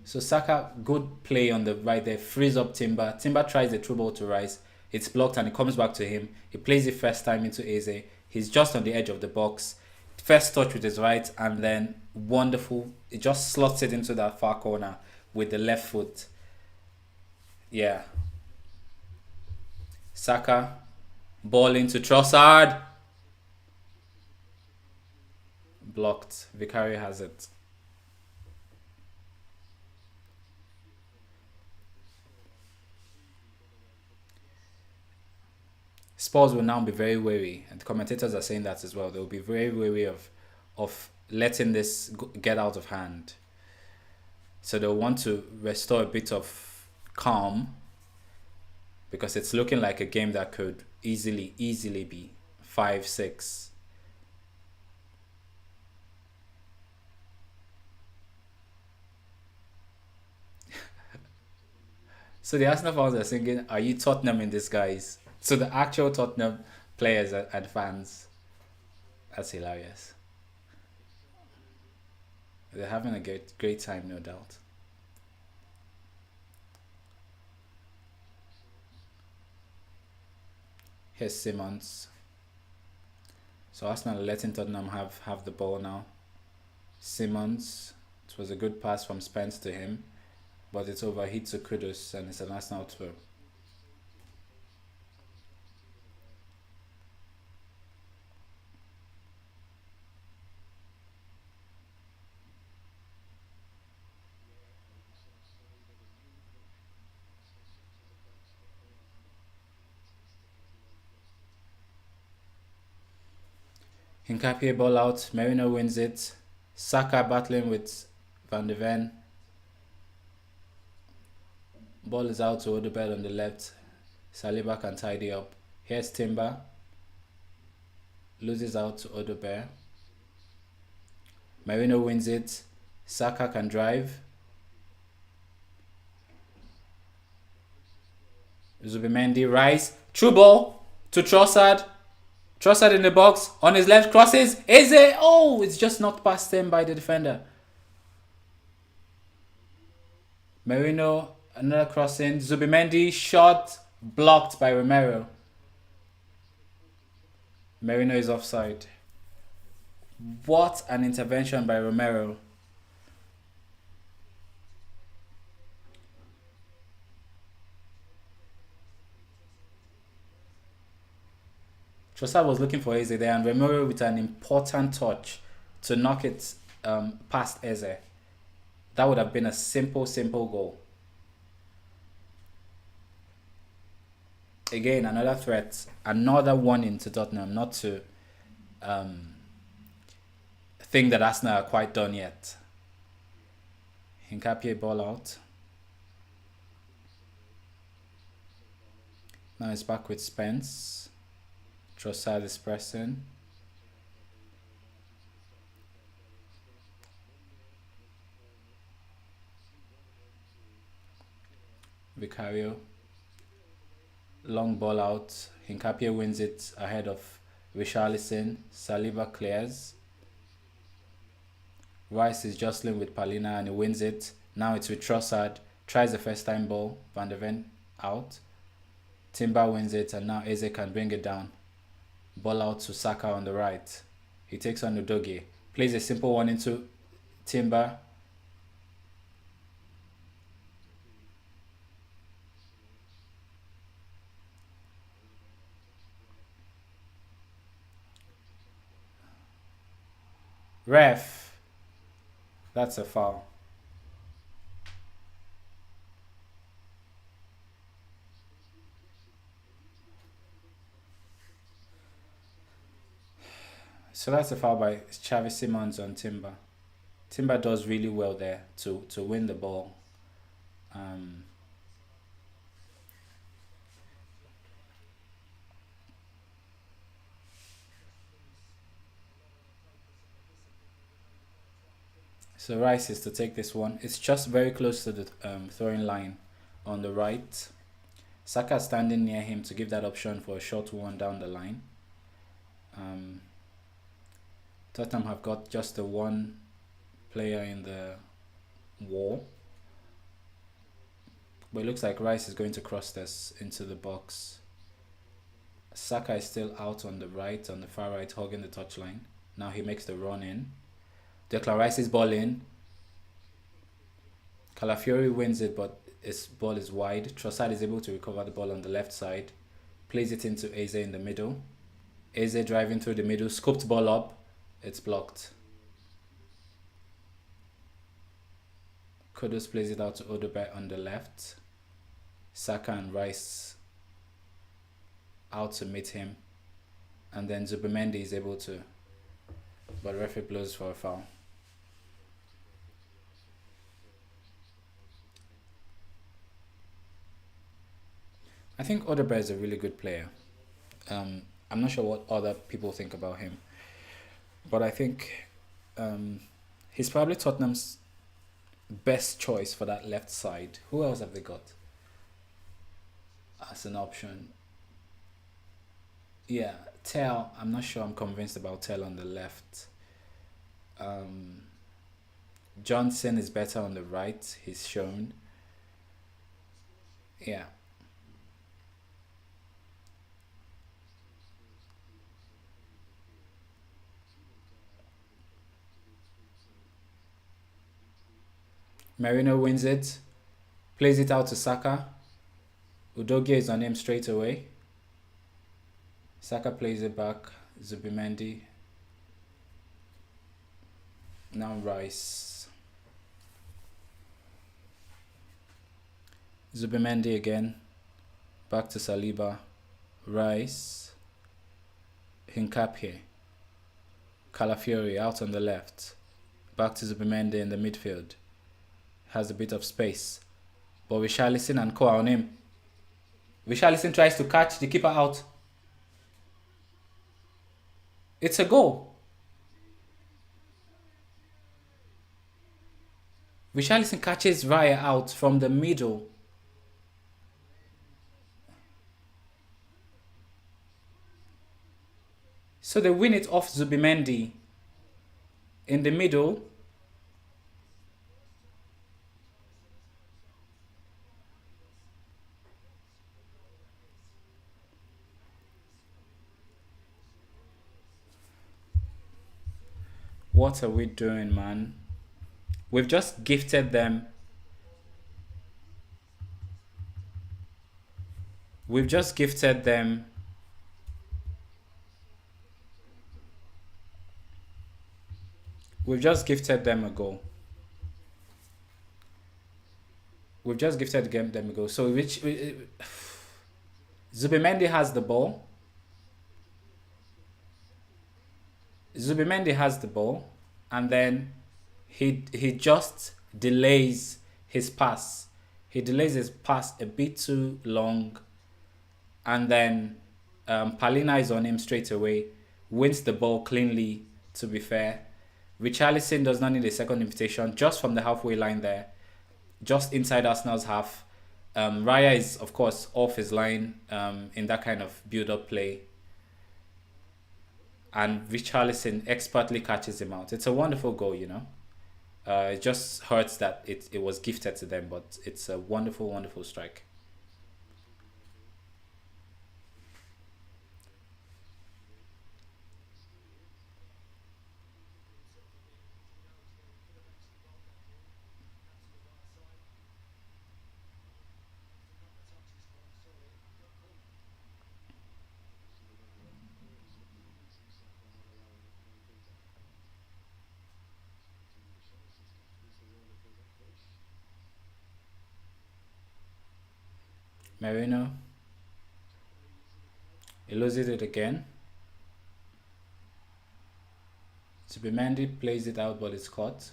So Saka, good play on the right there, frees up Timber. Timber tries the through ball to Rice. It's blocked and it comes back to him. He plays it first time into Eze. He's just on the edge of the box. First touch with his right and then wonderful. It just slots it into that far corner with the left foot. Yeah. Saka, ball into Trossard. Blocked. Vicario has it. Spurs will now be very wary, and the commentators are saying that as well. They'll be very wary of letting this get out of hand. So they'll want to restore a bit of calm because it's looking like a game that could easily be 5-6. So the Arsenal fans are singing, "Are you Tottenham in disguise?" So the actual Tottenham players and fans. That's hilarious. They're having a great time, no doubt. Here's Simmons. So Arsenal are letting Tottenham have the ball now. Simmons. It was a good pass from Spence to him, but it's overhit to Kudus and it's an Arsenal throw. Hincapie ball out. Merino wins it. Saka battling with Van de Ven. Ball is out to Odubel on the left. Saliba can tidy up. Here's Timber. Loses out to Odubel. Merino wins it. Saka can drive. Zubimendi, Rice. True ball to Trossard. Trossard in the box. On his left, crosses. Eze. Oh, it's just knocked past him by the defender. Merino, another crossing. Zubimendi, shot. Blocked by Romero. Merino is offside. What an intervention by Romero. Trossard was looking for Eze there, and Romero with an important touch to knock it past Eze. That would have been a simple goal. Again, another threat, another warning to Tottenham not to think that Arsenal are quite done yet. Hincapie ball out. Now it's back with Spence. Trossard is pressing. Vicario. Long ball out. Hincapie wins it ahead of Richarlison. Saliba clears. Rice is jostling with Palina and he wins it. Now it's with Trossard. Tries the first time ball. Van de Ven out. Timber wins it and now Eze can bring it down. Ball out to Saka on the right. He takes on Udogie. Plays a simple one into Timber. Ref. That's a foul. So that's a foul by Xavi Simons on Timber. Timber does really well there to win the ball. So Rice is to take this one. It's just very close to the throwing line on the right. Saka standing near him to give that option for a short one down the line. Tottenham have got just the one player in the wall. But it looks like Rice is going to cross this into the box. Saka is still out on the right, on the far right, hogging the touchline. Now he makes the run in. Declan Rice's ball in. Calafiori wins it, but his ball is wide. Trossard is able to recover the ball on the left side. Plays it into Eze in the middle. Eze driving through the middle, scooped ball up. It's blocked. Kudus plays it out to Odubel on the left. Saka and Rice out to meet him. And then Zubimendi is able to, but referee blows for a foul. I think Odeberg is a really good player. Um, I'm not sure what other people think about him, but I think um, he's probably Tottenham's best choice for that left side. Who else have they got as an option? Yeah, Tell. I'm not sure. I'm convinced about Tell on the left. Um, Johnson is better on the right. He's shown. Yeah, Merino wins it. Plays it out to Saka. Udogie is on him straight away. Saka plays it back. Zubimendi. Now Rice. Zubimendi again. Back to Saliba. Rice. Hincapie. Calafiori out on the left. Back to Zubimendi in the midfield. Has a bit of space. But Richarlison and Co on him. Richarlison tries to catch the keeper out. It's a goal. Richarlison catches Raya out from the middle. So they win it off Zubimendi in the middle. What are we doing, man? We've just gifted them. We've just gifted them. We've just gifted them a goal. We've just gifted them a goal. So which Zubimendi has the ball. Zubimendi has the ball, and then he just delays his pass. He delays his pass a bit too long, and then Palina is on him straight away, wins the ball cleanly. To be fair, Richarlison does not need a second invitation, just from the halfway line there, just inside Arsenal's half. Raya is of course off his line in that kind of build-up play, and Richarlison expertly catches him out. It's a wonderful goal, you know. It just hurts that it was gifted to them, but it's a wonderful, wonderful strike. Merino, he loses it again. Subimendi plays it out, but it's caught.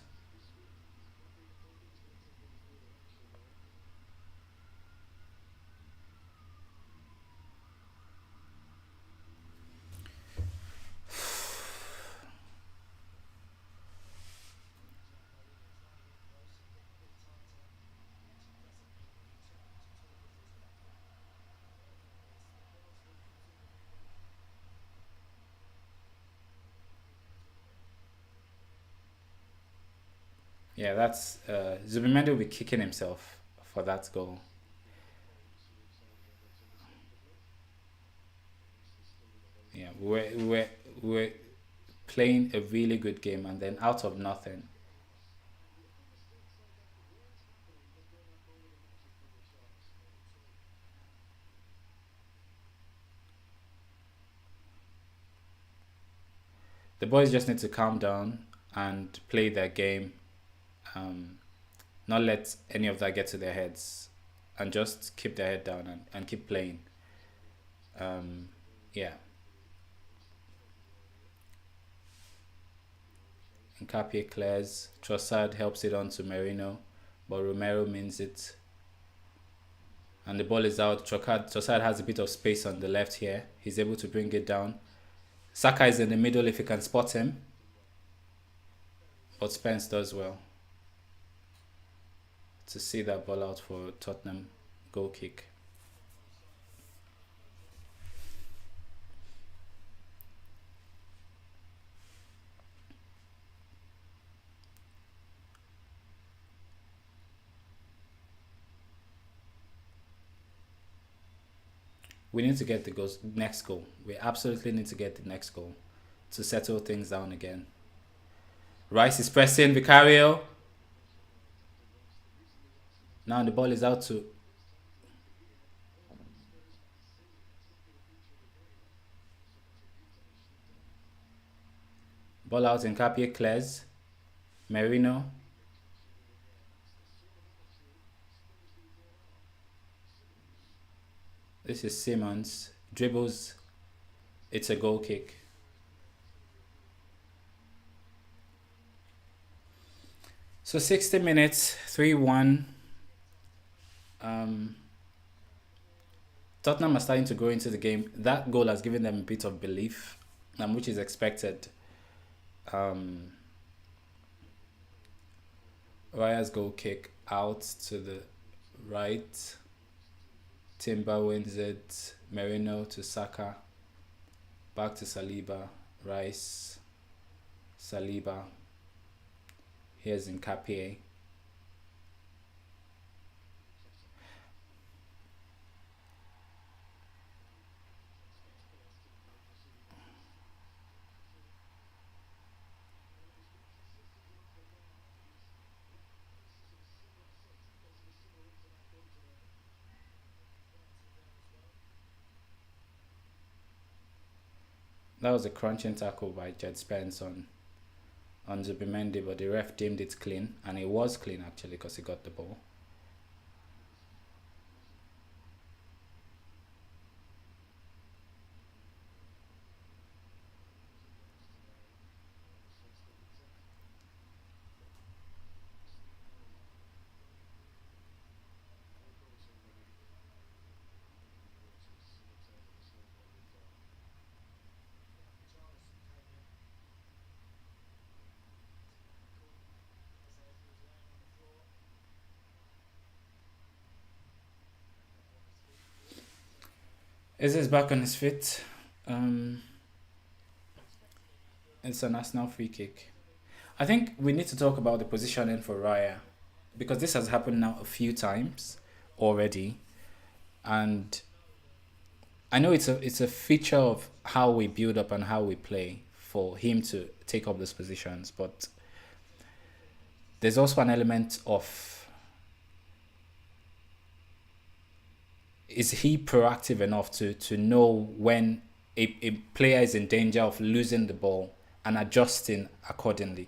Yeah, that's Zubimendi will be kicking himself for that goal. Yeah, we're playing a really good game, and then out of nothing, the boys just need to calm down and play their game. Um, Not let any of that get to their heads, and just keep their head down and keep playing. Um, yeah, Nkapie clears. Trossard helps it on to Merino, but Romero means it. and the ball is out. Trossard has a bit of space on the left here. He's able to bring it down. Saka is in the middle if he can spot him, but Spence does well to see that ball out for Tottenham. Goal kick. We need to get the next goal. We absolutely need to get the next goal to settle things down again. Rice is pressing Vicario. Now the ball is out to ball out in Capie clears. Merino. This is Simmons. Dribbles. It's a goal kick. So 60 minutes, 3-1. Tottenham are starting to go into the game. That goal has given them a bit of belief, which is expected. Raya's goal kick out to the right. Timber wins it. Merino to Saka. Back to Saliba. Rice. Saliba. Here's Nkapie. That was a crunching tackle by Jed Spence on Zubimendi, but the ref deemed it clean, and it was clean actually because he got the ball. Is back on his feet? It's an Arsenal free kick. I think we need to talk about the positioning for Raya because this has happened now a few times already, and I know it's a feature of how we build up and how we play for him to take up those positions, but there's also an element of is he proactive enough to know when a player is in danger of losing the ball and adjusting accordingly?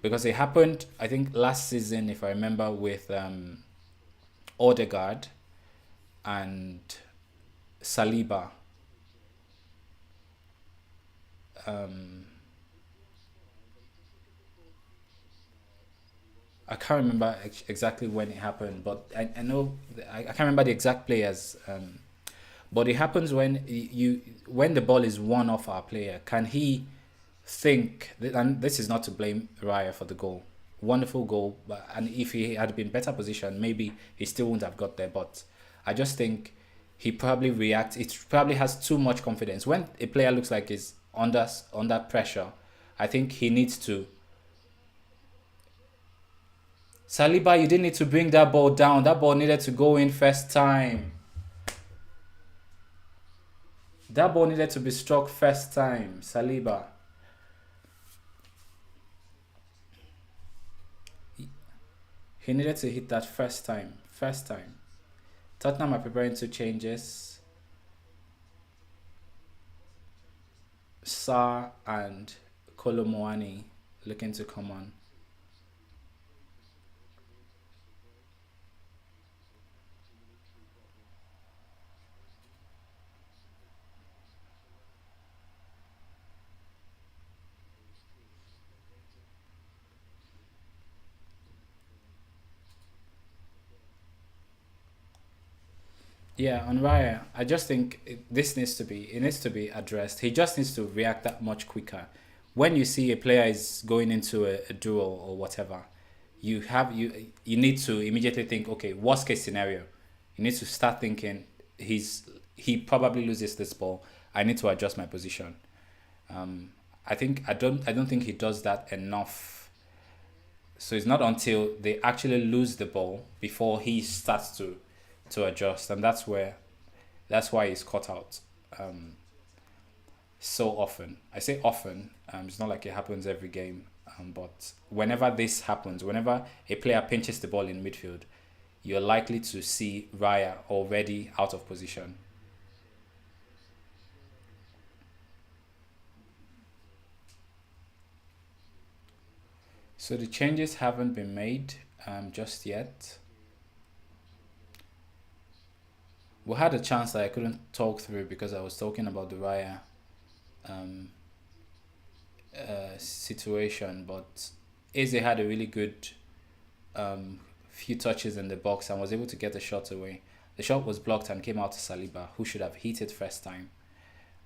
Because it happened, I think, last season, if I remember, with Odegaard and Saliba. I can't remember exactly when it happened, but I know I can't remember the exact players. But it happens when when the ball is won off our player. Can he think? And this is not to blame Raya for the goal. Wonderful goal, but and if he had been better positioned, maybe he still wouldn't have got there. But I just think he probably reacts. It probably has too much confidence when a player looks like he's under pressure. I think he needs to. Saliba, you didn't need to bring that ball down. That ball needed to go in first time. That ball needed to be struck first time, Saliba. He needed to hit that first time. First time. Tottenham are preparing two changes. Sa and Kolomoani looking to come on. Yeah, on Raya, I just think this needs to be it needs to be addressed. He just needs to react that much quicker. When you see a player is going into a duel or whatever, you need to immediately think, okay, worst case scenario. You need to start thinking he probably loses this ball. I need to adjust my position. Um, I don't think he does that enough. So it's not until they actually lose the ball before he starts to adjust, and that's why he's caught out um, so often. I say often. It's not like it happens every game, but whenever this happens, whenever a player pinches the ball in midfield, you're likely to see Raya already out of position. So the changes haven't been made just yet. We had a chance that I couldn't talk through because I was talking about the Raya um, situation, but Eze had a really good few touches in the box and was able to get the shot away. The shot was blocked and came out to Saliba, who should have hit it first time.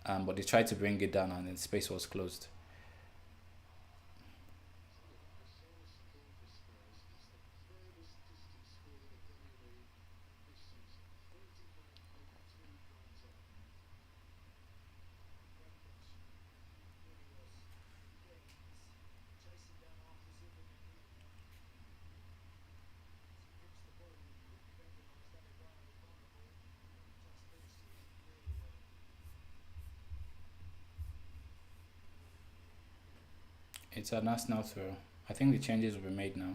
But he tried to bring it down and the space was closed. It's a national throw. I think the changes will be made now.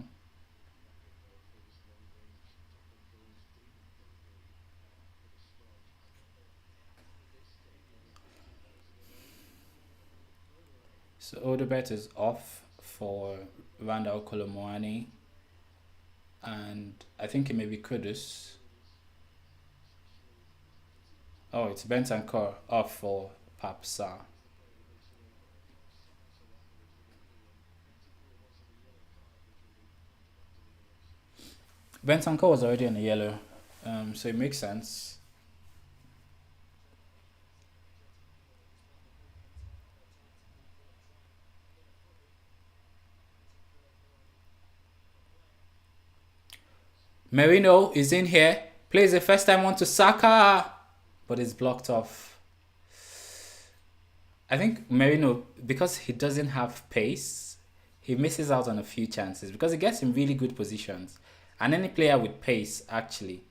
So Odobert is off for Randall Colomoani, and I think it may be Kudus. Oh, it's Bentancur off for Papsa. Bentancur was already on the yellow, so it makes sense. Merino is in here, plays the first time on to Saka, but it's blocked off. I think Merino, because he doesn't have pace, he misses out on a few chances because he gets in really good positions. And any player with pace, actually,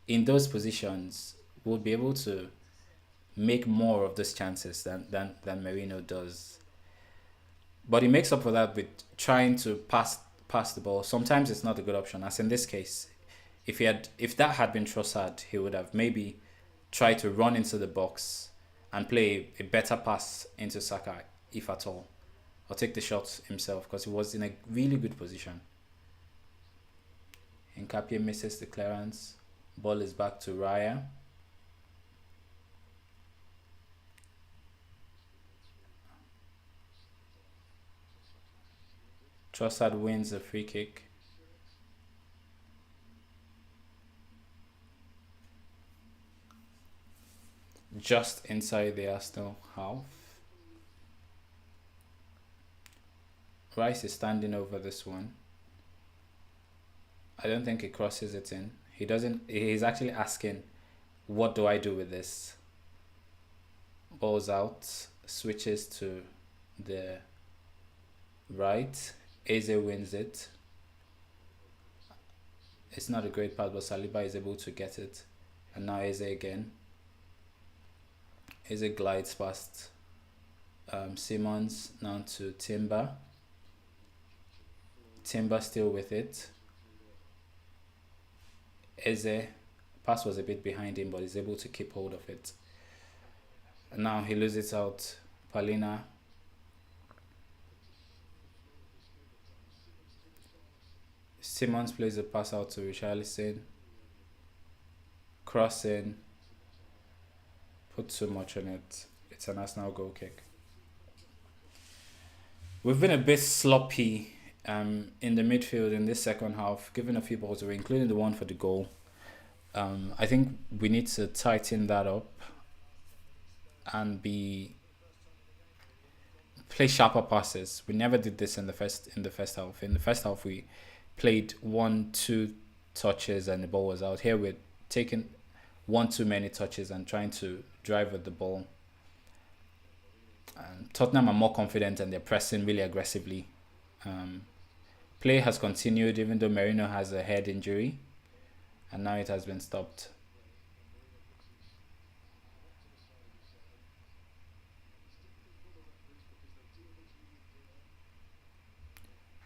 in those positions, will be able to make more of those chances than Merino does. But he makes up for that with trying to pass the ball. Sometimes it's not a good option, as in this case. If that had been Trossard, he would have maybe tried to run into the box and play a better pass into Saka, if at all, or take the shot himself because he was in a really good position. Nkapie misses the clearance. Ball is back to Raya. Trossard wins the free kick. Just inside the Arsenal half. Rice is standing over this one. I don't think he crosses it in. He doesn't. He's actually asking, "What do I do with this?" Balls out. Switches to the right. Eze wins it. It's not a great pass, but Saliba is able to get it. And now Eze again. Eze glides past Simmons now to Timber. Timber still with it. Eze, pass was a bit behind him, but he's able to keep hold of it. And now he loses out. Palina. Simmons plays the pass out to Richarlison. Crossing. Put too much on it. It's an Arsenal goal kick. We've been a bit sloppy in the midfield in this second half, given a few balls away, including the one for the goal. I think we need to tighten that up and be play sharper passes. We never did this in the first half. In the first half, we played one, two touches and the ball was out. Here we're taking one too many touches and trying to drive with the ball. Tottenham are more confident and they're pressing really aggressively. Um, Play has continued even though Merino has a head injury and now it has been stopped.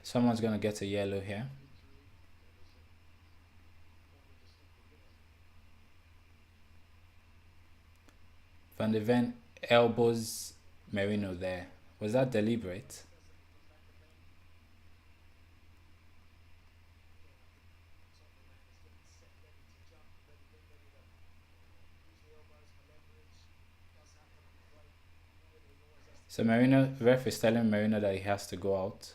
Someone's gonna get a yellow here. Van de Ven elbows Merino there. Was that deliberate? So Merino, ref is telling Merino that he has to go out.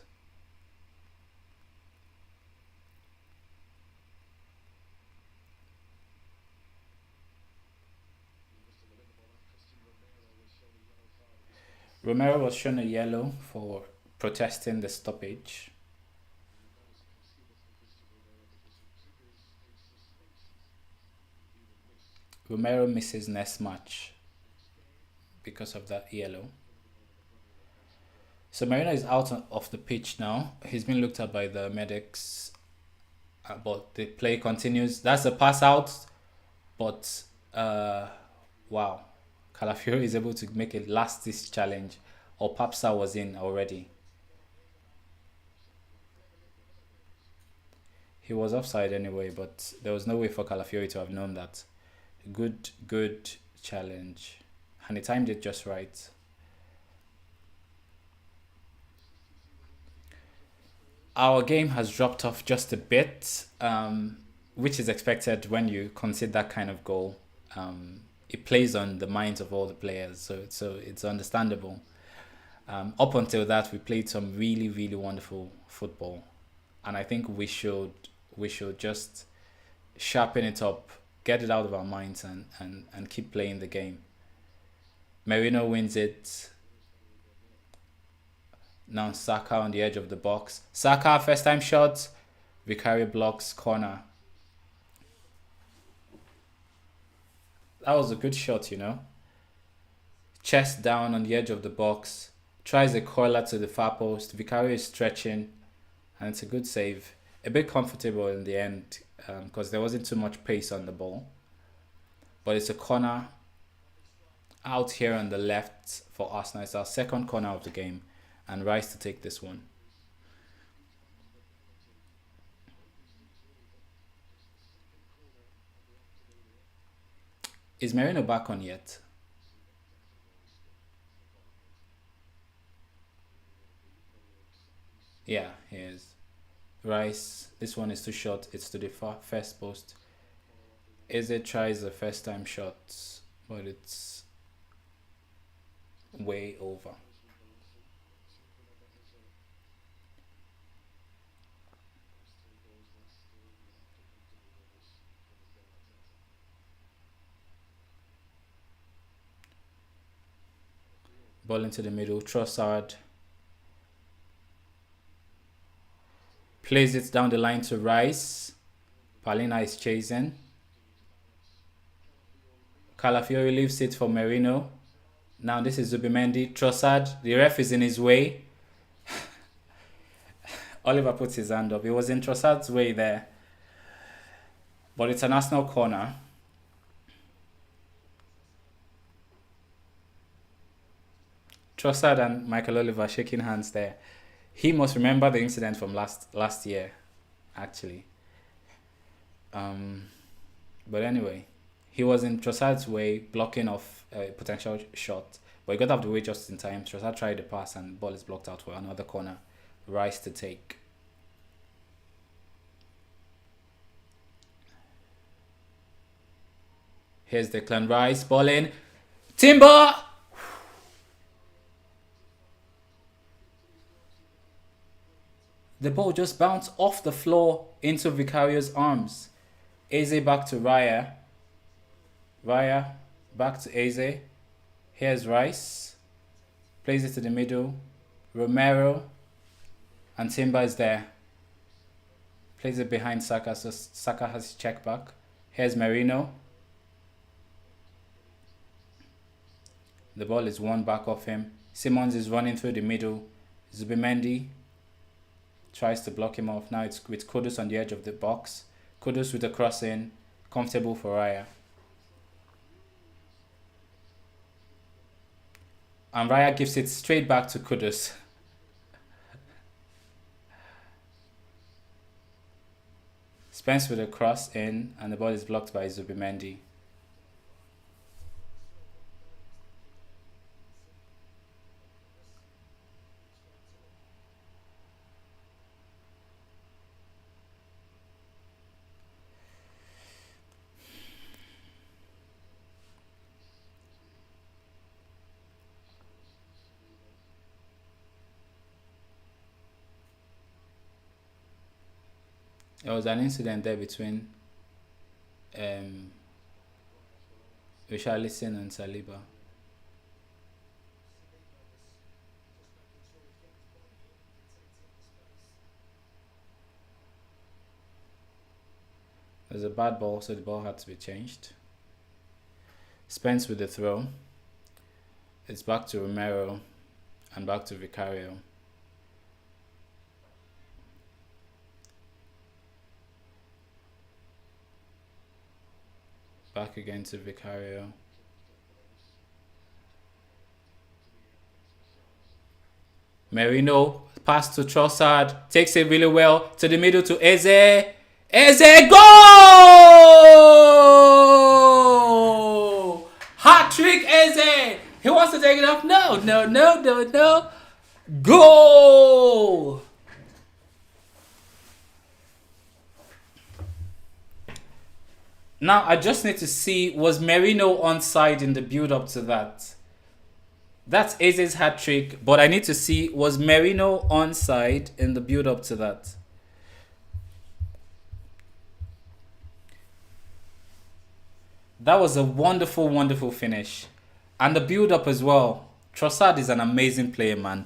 Romero was shown a yellow for protesting the stoppage. Romero misses next match because of that yellow. So Marina is out of the pitch now. He's been looked at by the medics, but the play continues. That's a pass out, but wow, Calafiori is able to make a last ditch challenge, or Papsa was in already. He was offside anyway, but there was no way for Calafiori to have known that. Good challenge, and he timed it just right. Our game has dropped off just a bit, which is expected when you concede that kind of goal. It plays on the minds of all the players, so it's understandable. Up until that, we played some really wonderful football, and I think we should just sharpen it up, get it out of our minds, and keep playing the game. Merino wins it. Now Saka on the edge of the box. Saka first time shot. Vicario blocks corner. That was a good shot. Chest down on the edge of the box. Tries a curler to the far post. Vicario is stretching, and it's a good save. A bit comfortable in the end because there wasn't too much pace on the ball. But it's a corner out here on the left for Arsenal. It's our second corner of the game, and Rice to take this one. Is Merino back on yet? Yeah, he is. Rice, this one is too short. It's to the first post. Eze tries the first time shot, but it's way over. Ball into the middle. Trossard plays it down the line to Rice. Palina is chasing. Calafiori leaves it for Merino. Now this is Zubimendi. Trossard, the ref is in his way. Oliver puts his hand up. It was in Trossard's way there. But it's an Arsenal corner. Trossard and Michael Oliver shaking hands there. He must remember the incident from last year, actually. Um, but anyway, he was in Trossard's way, blocking off a potential shot. But he got out of the way just in time. Trossard tried the pass and the ball is blocked out for another corner. Rice to take. Here's Declan Rice, ball in. Timber! The ball just bounced off the floor into Vicario's arms. Eze back to Raya. Raya back to Eze. Here's Rice. Plays it to the middle. Romero and Timber is there. Plays it behind Saka, so Saka has his check back. Here's Merino. The ball is won back off him. Simmons is running through the middle. Zubimendi tries to block him off. Now it's with Kudus on the edge of the box. Kudus with a cross in. Comfortable for Raya. And Raya gives it straight back to Kudus. Spence with a cross in, and the ball is blocked by Zubimendi. There was an incident there between Richarlison and Saliba. There's a bad ball, so the ball had to be changed. Spence with the throw. It's back to Romero and back to Vicario. Back again to Vicario. Merino pass to Trossard. Takes it really well to the middle to Eze. Eze, goal! Hat-trick Eze. He wants to take it off. No. Goal! Now, I just need to see, was Merino onside in the build-up to that? That's Eze's hat-trick, but I need to see, was Merino onside in the build-up to that? That was a wonderful, wonderful finish. And the build-up as well. Trossard is an amazing player, man.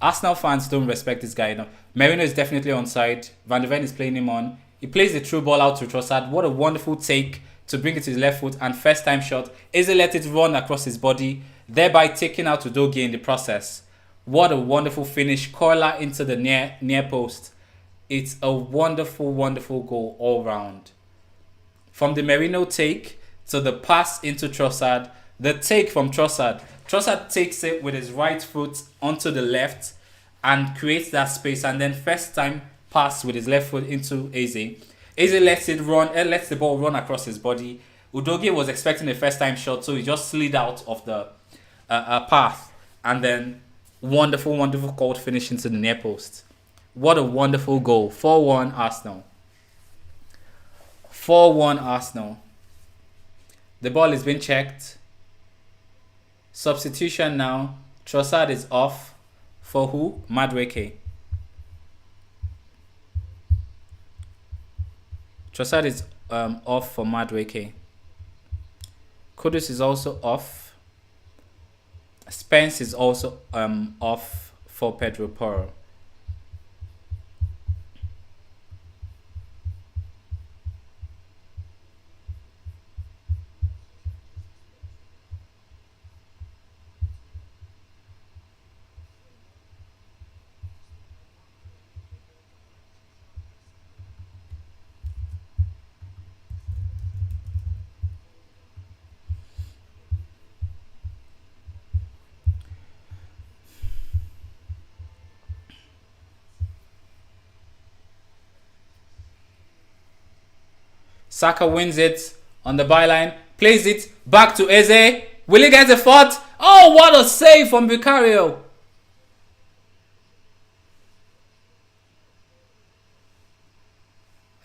Arsenal fans don't respect this guy enough. Merino is definitely onside. Van de Ven is playing him on. He plays the through ball out to Trossard. What a wonderful take to bring it to his left foot and first time shot. Eze let it run across his body, thereby taking out Udogie in the process. What a wonderful finish. Curler into the near post. It's a wonderful, wonderful goal all round. From the Merino take to the pass into Trossard. The take from Trossard. Trossard takes it with his right foot onto the left and creates that space, and then first time pass with his left foot into Eze. Eze lets the ball run across his body. Udogie was expecting a first time shot, so he just slid out of the path, and then wonderful, wonderful cold finish into the near post. What a wonderful goal. 4-1 Arsenal. 4-1 Arsenal. The ball is being checked. Substitution now. Trossard is off. For who? Madueke. Trossard is off for Madueke. Kudus is also off. Spence is also off for Pedro Porro. Saka wins it on the byline, plays it back to Eze. Will he get a fourth? Oh, what a save from Vicario.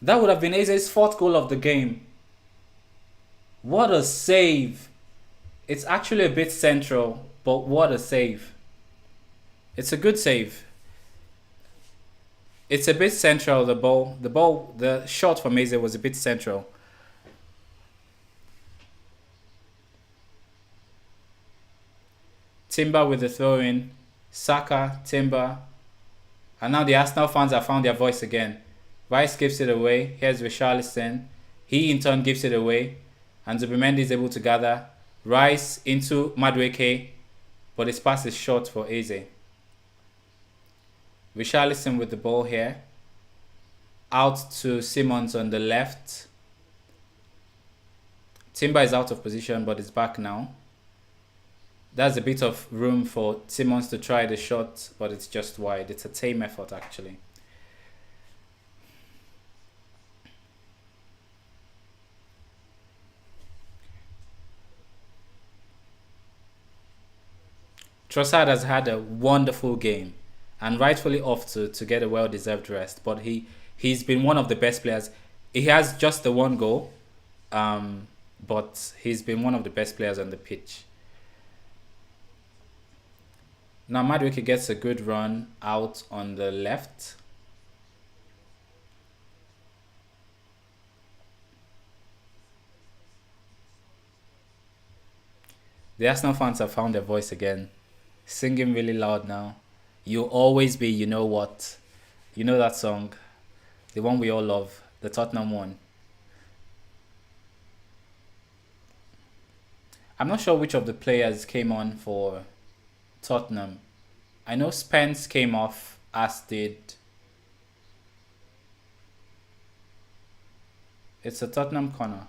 That would have been Eze's fourth goal of the game. What a save. It's actually a bit central, but what a save. It's a good save. It's a bit central. The shot from Eze was a bit central. Timber with the throw in. Saka, Timber. And now the Arsenal fans have found their voice again. Rice gives it away. Here's Richarlison. He in turn gives it away. And Zubimendi is able to gather. Rice into Madueke. But his pass is short for Eze. Richarlison with the ball here. Out to Simmons on the left. Timber is out of position but is back now. There's a bit of room for Simmons to try the shot, but it's just wide. It's a tame effort, actually. Trossard has had a wonderful game and rightfully off to get a well-deserved rest, but he's been one of the best players. He has just the one goal, but he's been one of the best players on the pitch. Now Madueke gets a good run out on the left. The Arsenal fans have found their voice again. Singing really loud now. You'll always be, you know what? You know that song? The one we all love. The Tottenham one. I'm not sure which of the players came on for Tottenham. I know Spence came off, as did... It's a Tottenham corner.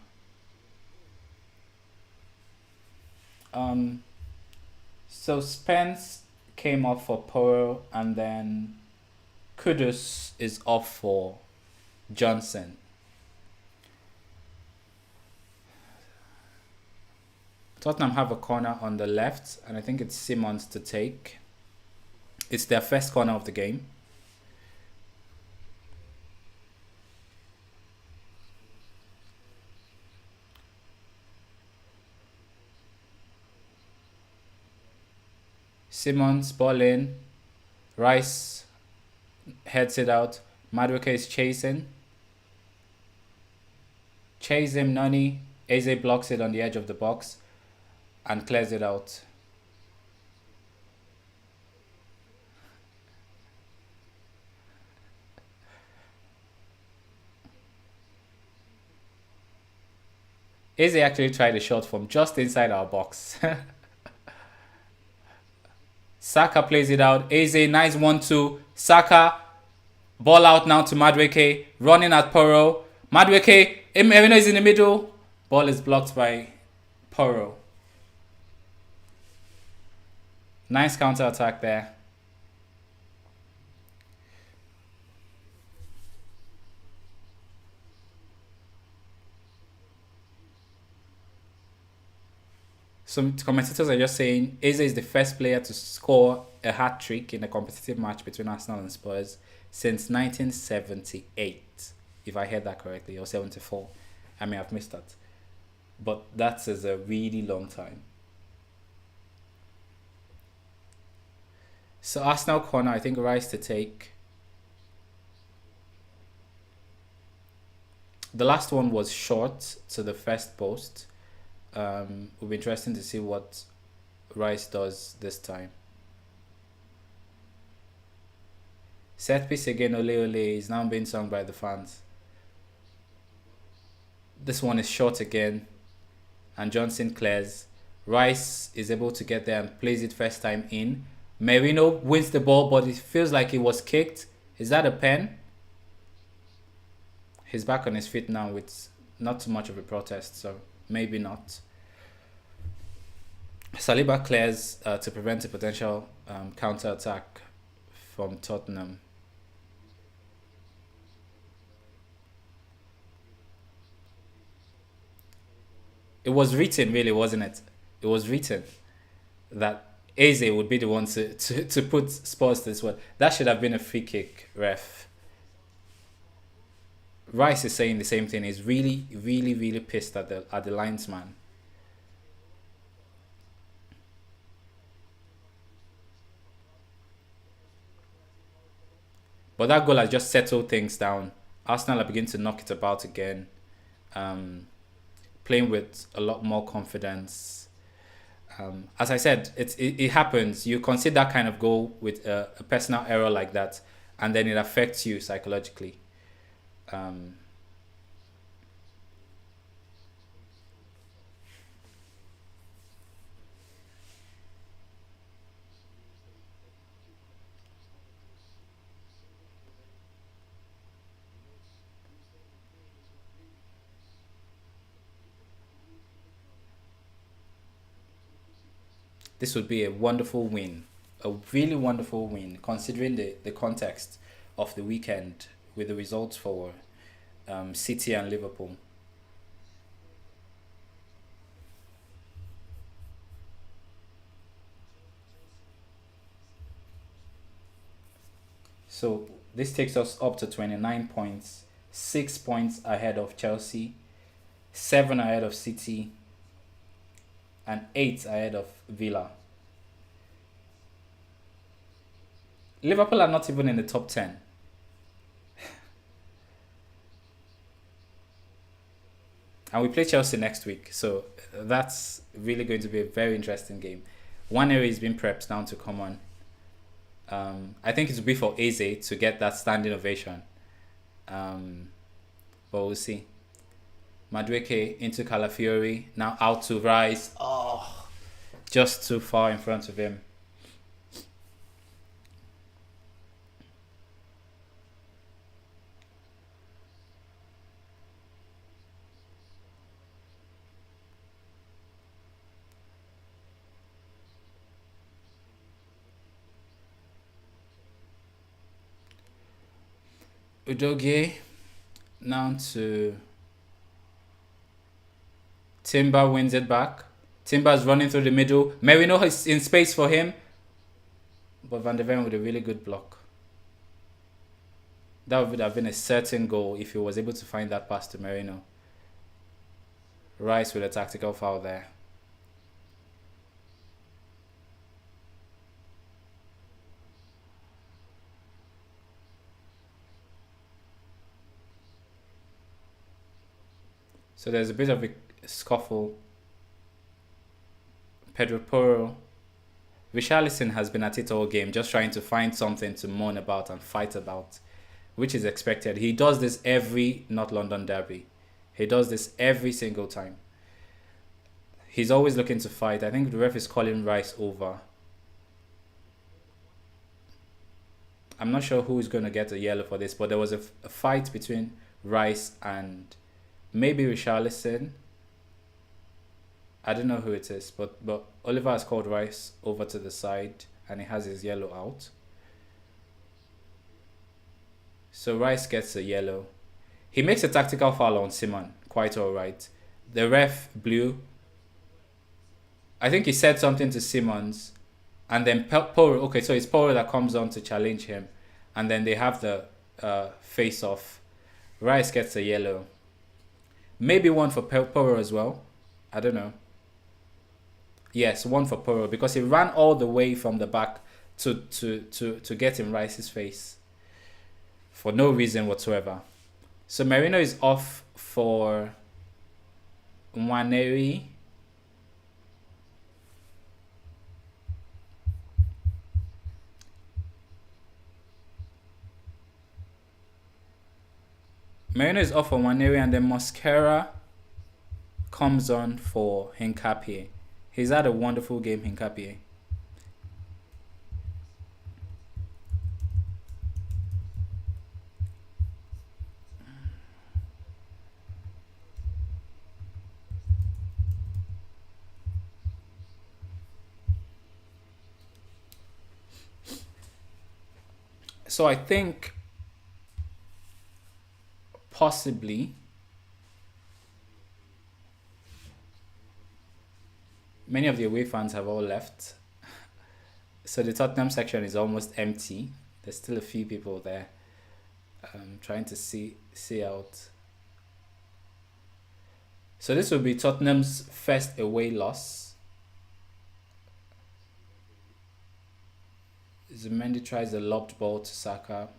So Spence came off for Poro, and then Kudus is off for Johnson. Tottenham have a corner on the left, and I think it's Simmons to take. It's their first corner of the game. Simmons, ball in. Rice heads it out. Madueke is chasing. Chase him, Nani. Eze blocks it on the edge of the box and clears it out. Eze actually tried a shot from just inside our box. Saka plays it out. Eze, nice 1-2. Saka, ball out now to Madueke. Running at Poro. Madueke, Emino is in the middle. Ball is blocked by Poro. Nice counter attack there. Some commentators are just saying Eze is the first player to score a hat-trick in a competitive match between Arsenal and Spurs since 1978, if I heard that correctly, or 74. I may have missed that. But that is a really long time. So Arsenal corner, I think Rice to take. The last one was short to the first post. Will be interesting to see what Rice does this time. Set piece again, Ole Ole is now being sung by the fans. This one is short again, and Johnson clears. Rice is able to get there and plays it first time in. Merino wins the ball, but it feels like it was kicked. Is that a pen? He's back on his feet now with not too much of a protest, so maybe not. Saliba clears to prevent a potential counter-attack from Tottenham. It was written, really, wasn't it? It was written that Eze would be the one to put Spurs to this one. That should have been a free kick, ref. Rice is saying the same thing. He's really, really, really pissed at the linesman. But that goal has just settled things down. Arsenal are beginning to knock it about again, um, playing with a lot more confidence. As I said, it happens. You concede that kind of goal with a personal error like that, and then it affects you psychologically. Um, this would be a wonderful win, a really wonderful win, considering the context of the weekend with the results for City and Liverpool. So this takes us up to 29 points, 6 points ahead of Chelsea, seven ahead of City, and eight ahead of Villa. Liverpool are not even in the top 10. And we play Chelsea next week. So that's really going to be a very interesting game. One area is being prepped now to come on. I think it will be for Eze to get that standing ovation. Um, but we'll see. Madueke into Calafiori. Now out to Rice. Oh, just too far in front of him. Udogie now to Timber, wins it back. Timber's running through the middle. Merino is in space for him. But Van de Ven with a really good block. That would have been a certain goal if he was able to find that pass to Merino. Rice with a tactical foul there. So there's a bit of a scuffle. Pedro Porro. Richarlison has been at it all game, just trying to find something to moan about and fight about, which is expected. He does this every North London derby. He does this every single time. He's always looking to fight. I think the ref is calling Rice over. I'm not sure who is going to get a yellow for this, but there was a fight between Rice and maybe Richarlison. I don't know who it is, but Oliver has called Rice over to the side and he has his yellow out. So Rice gets a yellow. He makes a tactical foul on Simon. Quite alright. The ref blew. I think he said something to Simmons. And then Poro, okay, so it's Poro that comes on to challenge him. And then they have the face off. Rice gets a yellow. Maybe one for Poro as well. I don't know. Yes, one for Poro because he ran all the way from the back to get in Rice's face for no reason whatsoever. So Merino is off for Nwaneri. Merino is off for Nwaneri and then Mosquera comes on for Hincapie. He's had a wonderful game, Hincapie. So I think possibly many of the away fans have all left. So the Tottenham section is almost empty. There's still a few people there trying to see out. So this will be Tottenham's first away loss. Zumendi tries a lobbed ball to Saka.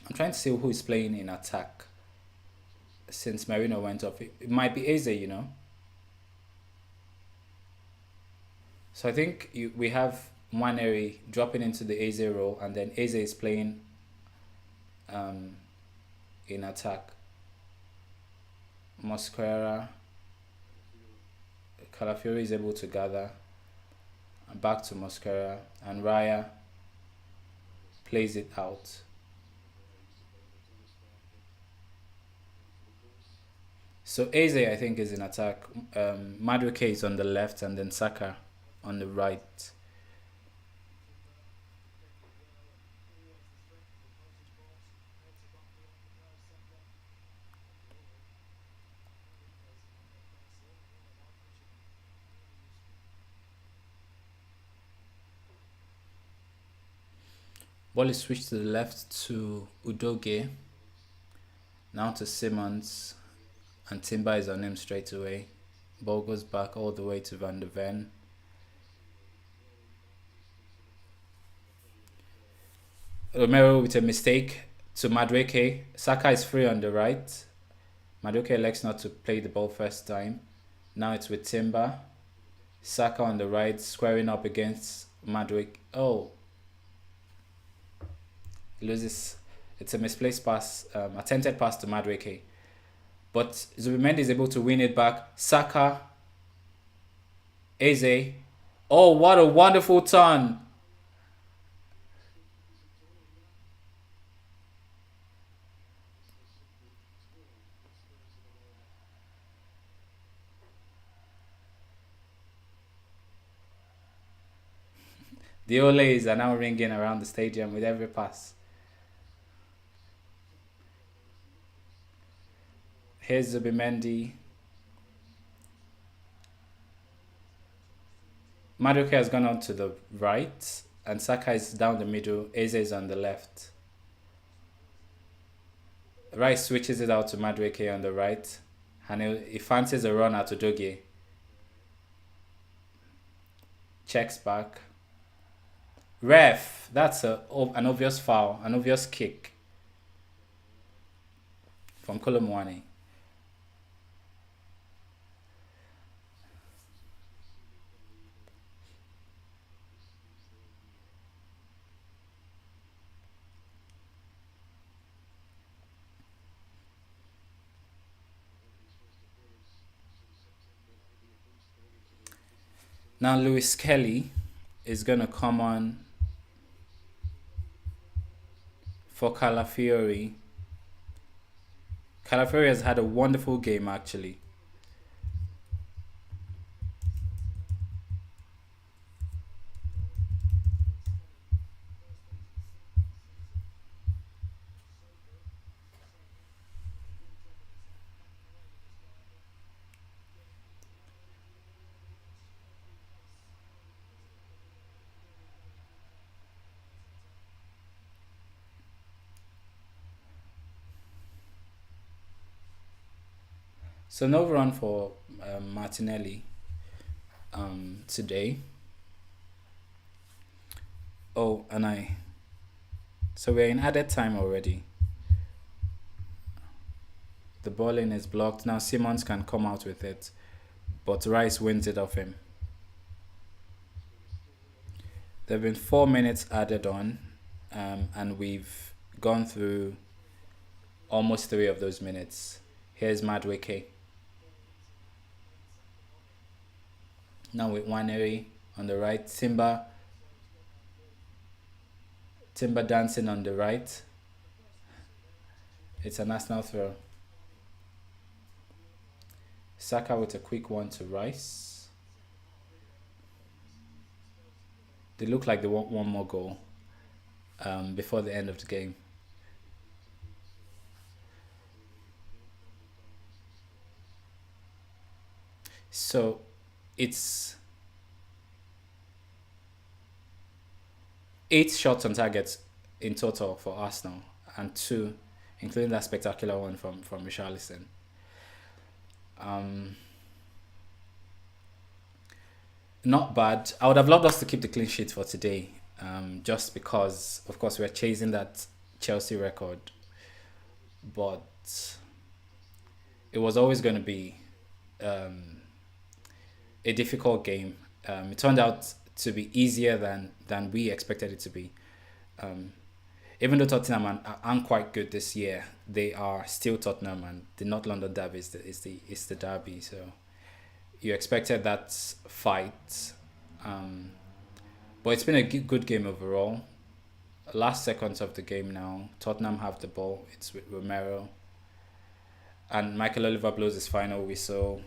I'm trying to see who is playing in attack since Marino went off. It might be Eze, you know. So I think we have Waneri dropping into the Eze role, and then Eze is playing um, in attack. Mosquera, Calafiori is able to gather. Back to Mosquera, and Raya plays it out. So Eze, I think, is in attack. Madueke is on the left, and then Saka on the right. Ball is switched to the left to Udoge. Now to Simmons, and Timber is on him straight away. Ball goes back all the way to Van de Ven. Romero with a mistake to Madueke. Saka is free on the right. Madueke elects not to play the ball first time. Now it's with Timber. Saka on the right, squaring up against Madueke. Oh, he loses. It's a misplaced pass, attempted pass to Madueke. But Zubimendi is able to win it back. Saka, Eze. Oh, what a wonderful turn. The Olays are now ringing around the stadium with every pass. Here's Zubimendi. Madueke has gone on to the right, and Saka is down the middle. Eze is on the left. Rice switches it out to Madueke on the right, and he fancies a run out to Doge. Checks back. Ref, that's an obvious foul, an obvious kick from Kolomwani. Now Lewis Kelly is going to come on for Calafiori. Calafiori has had a wonderful game actually. So no run for Martinelli today. Oh, so we're in added time already. The ball in is blocked. Now Simmons can come out with it, but Rice wins it off him. There have been 4 minutes added on, and we've gone through almost 3 of those minutes. Here's Madueke. Now with Waneri on the right. Timber dancing on the right. It's an Arsenal throw. Saka with a quick one to Rice. They look like they want one more goal before the end of the game. So it's 8 shots on target in total for Arsenal, and 2, including that spectacular one from Richarlison. Not bad. I would have loved us to keep the clean sheet for today, just because, of course, we're chasing that Chelsea record but it was always going to be um, a difficult game. It turned out to be easier than we expected it to be. Um, Even though Tottenham aren't quite good this year, they are still Tottenham, and the North London derby is the derby. So you expected that fight, um, but it's been a good game overall. Last seconds of the game now, Tottenham have the ball. It's with Romero, and Michael Oliver blows his final whistle.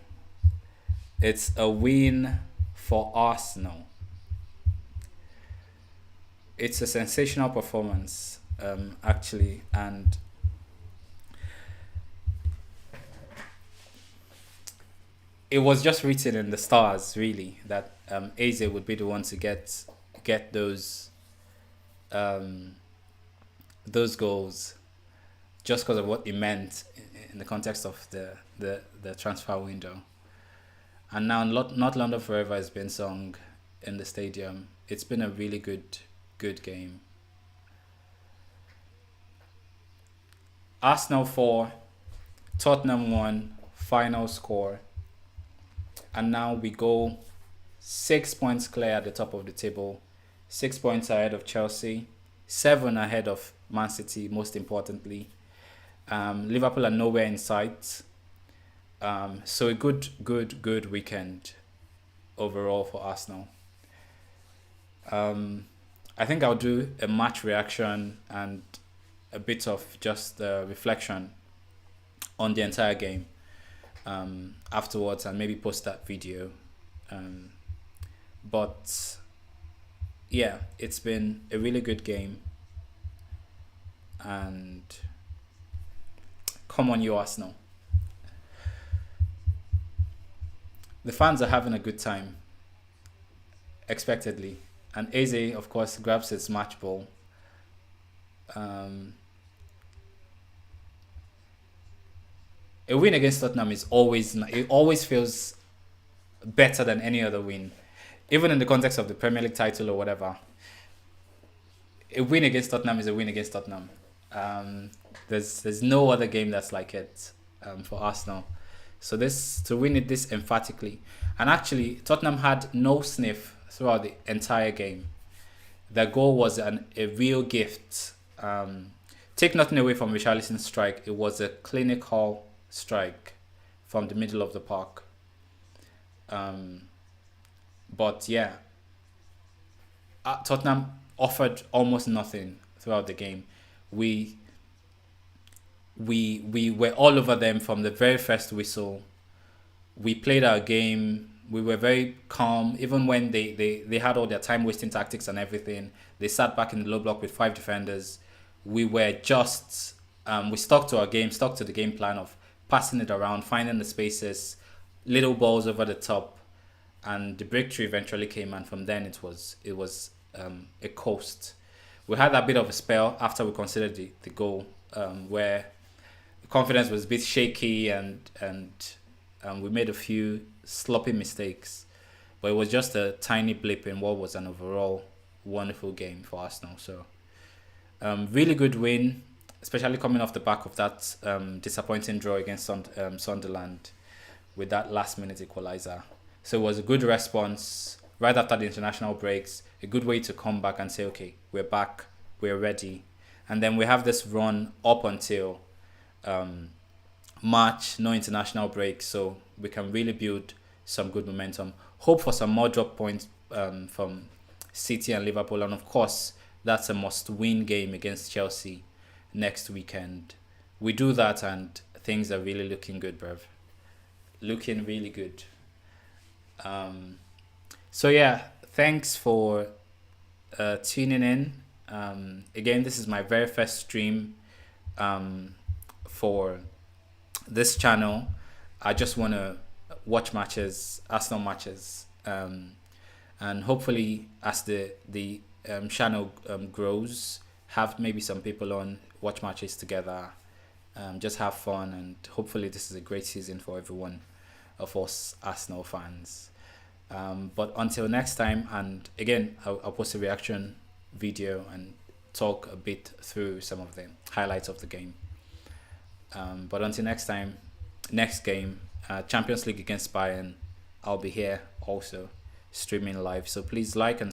It's a win for Arsenal. It's a sensational performance, actually, and it was just written in the stars, really, that Eze would be the one to get um, those goals, just because of what it meant in the context of the transfer window. And now Not London Forever has been sung in the stadium. It's been a really good game. Arsenal 4, Tottenham 1, final score. And now we go 6 points clear at the top of the table, 6 points ahead of Chelsea, 7 ahead of Man City, most importantly. Liverpool are nowhere in sight. So a good weekend overall for Arsenal. I think I'll do a match reaction and a bit of just reflection on the entire game afterwards, and maybe post that video. But yeah, it's been a really good game, and come on, you Arsenal. The fans are having a good time, expectedly. And Eze, of course, grabs his match ball. Um, a win against Tottenham it always feels better than any other win, even in the context of the Premier League title or whatever. A win against Tottenham is a win against Tottenham. There's no other game that's like it for Arsenal. So to win it this emphatically, and actually Tottenham had no sniff throughout the entire game. Their goal was a real gift. Take nothing away from Richarlison's strike. It was a clinical strike from the middle of the park. But yeah, Tottenham offered almost nothing throughout the game. We we were all over them from the very first whistle. We played our game. We were very calm, even when they had all their time wasting tactics and everything. They sat back in the low block with 5 defenders. We were just we stuck to our game, stuck to the game plan of passing it around, finding the spaces, little balls over the top, and the breakthrough eventually came. And from then it was a coast. We had a bit of a spell after we considered the goal, where the confidence was a bit shaky, and we made a few sloppy mistakes, but it was just a tiny blip in what was an overall wonderful game for Arsenal. So really good win, especially coming off the back of that disappointing draw against Sunderland with that last minute equalizer. So it was a good response right after the international breaks, a good way to come back and say, okay, we're back, we're ready. And then we have this run up until March, no international break, so we can really build some good momentum. Hope for some more drop points from City and Liverpool, and of course that's a must-win game against Chelsea next weekend. We do that, and things are really looking good, bruv. Looking really good. So yeah, thanks for tuning in. Again, this is my very first stream for this channel. I just want to watch matches, Arsenal matches, and hopefully as the channel grows, have maybe some people on, watch matches together, just have fun, and hopefully this is a great season for everyone of us Arsenal fans. But until next time, and again, I'll post a reaction video and talk a bit through some of the highlights of the game. But until next time, next game, Champions League against Bayern, I'll be here also streaming live. So please like and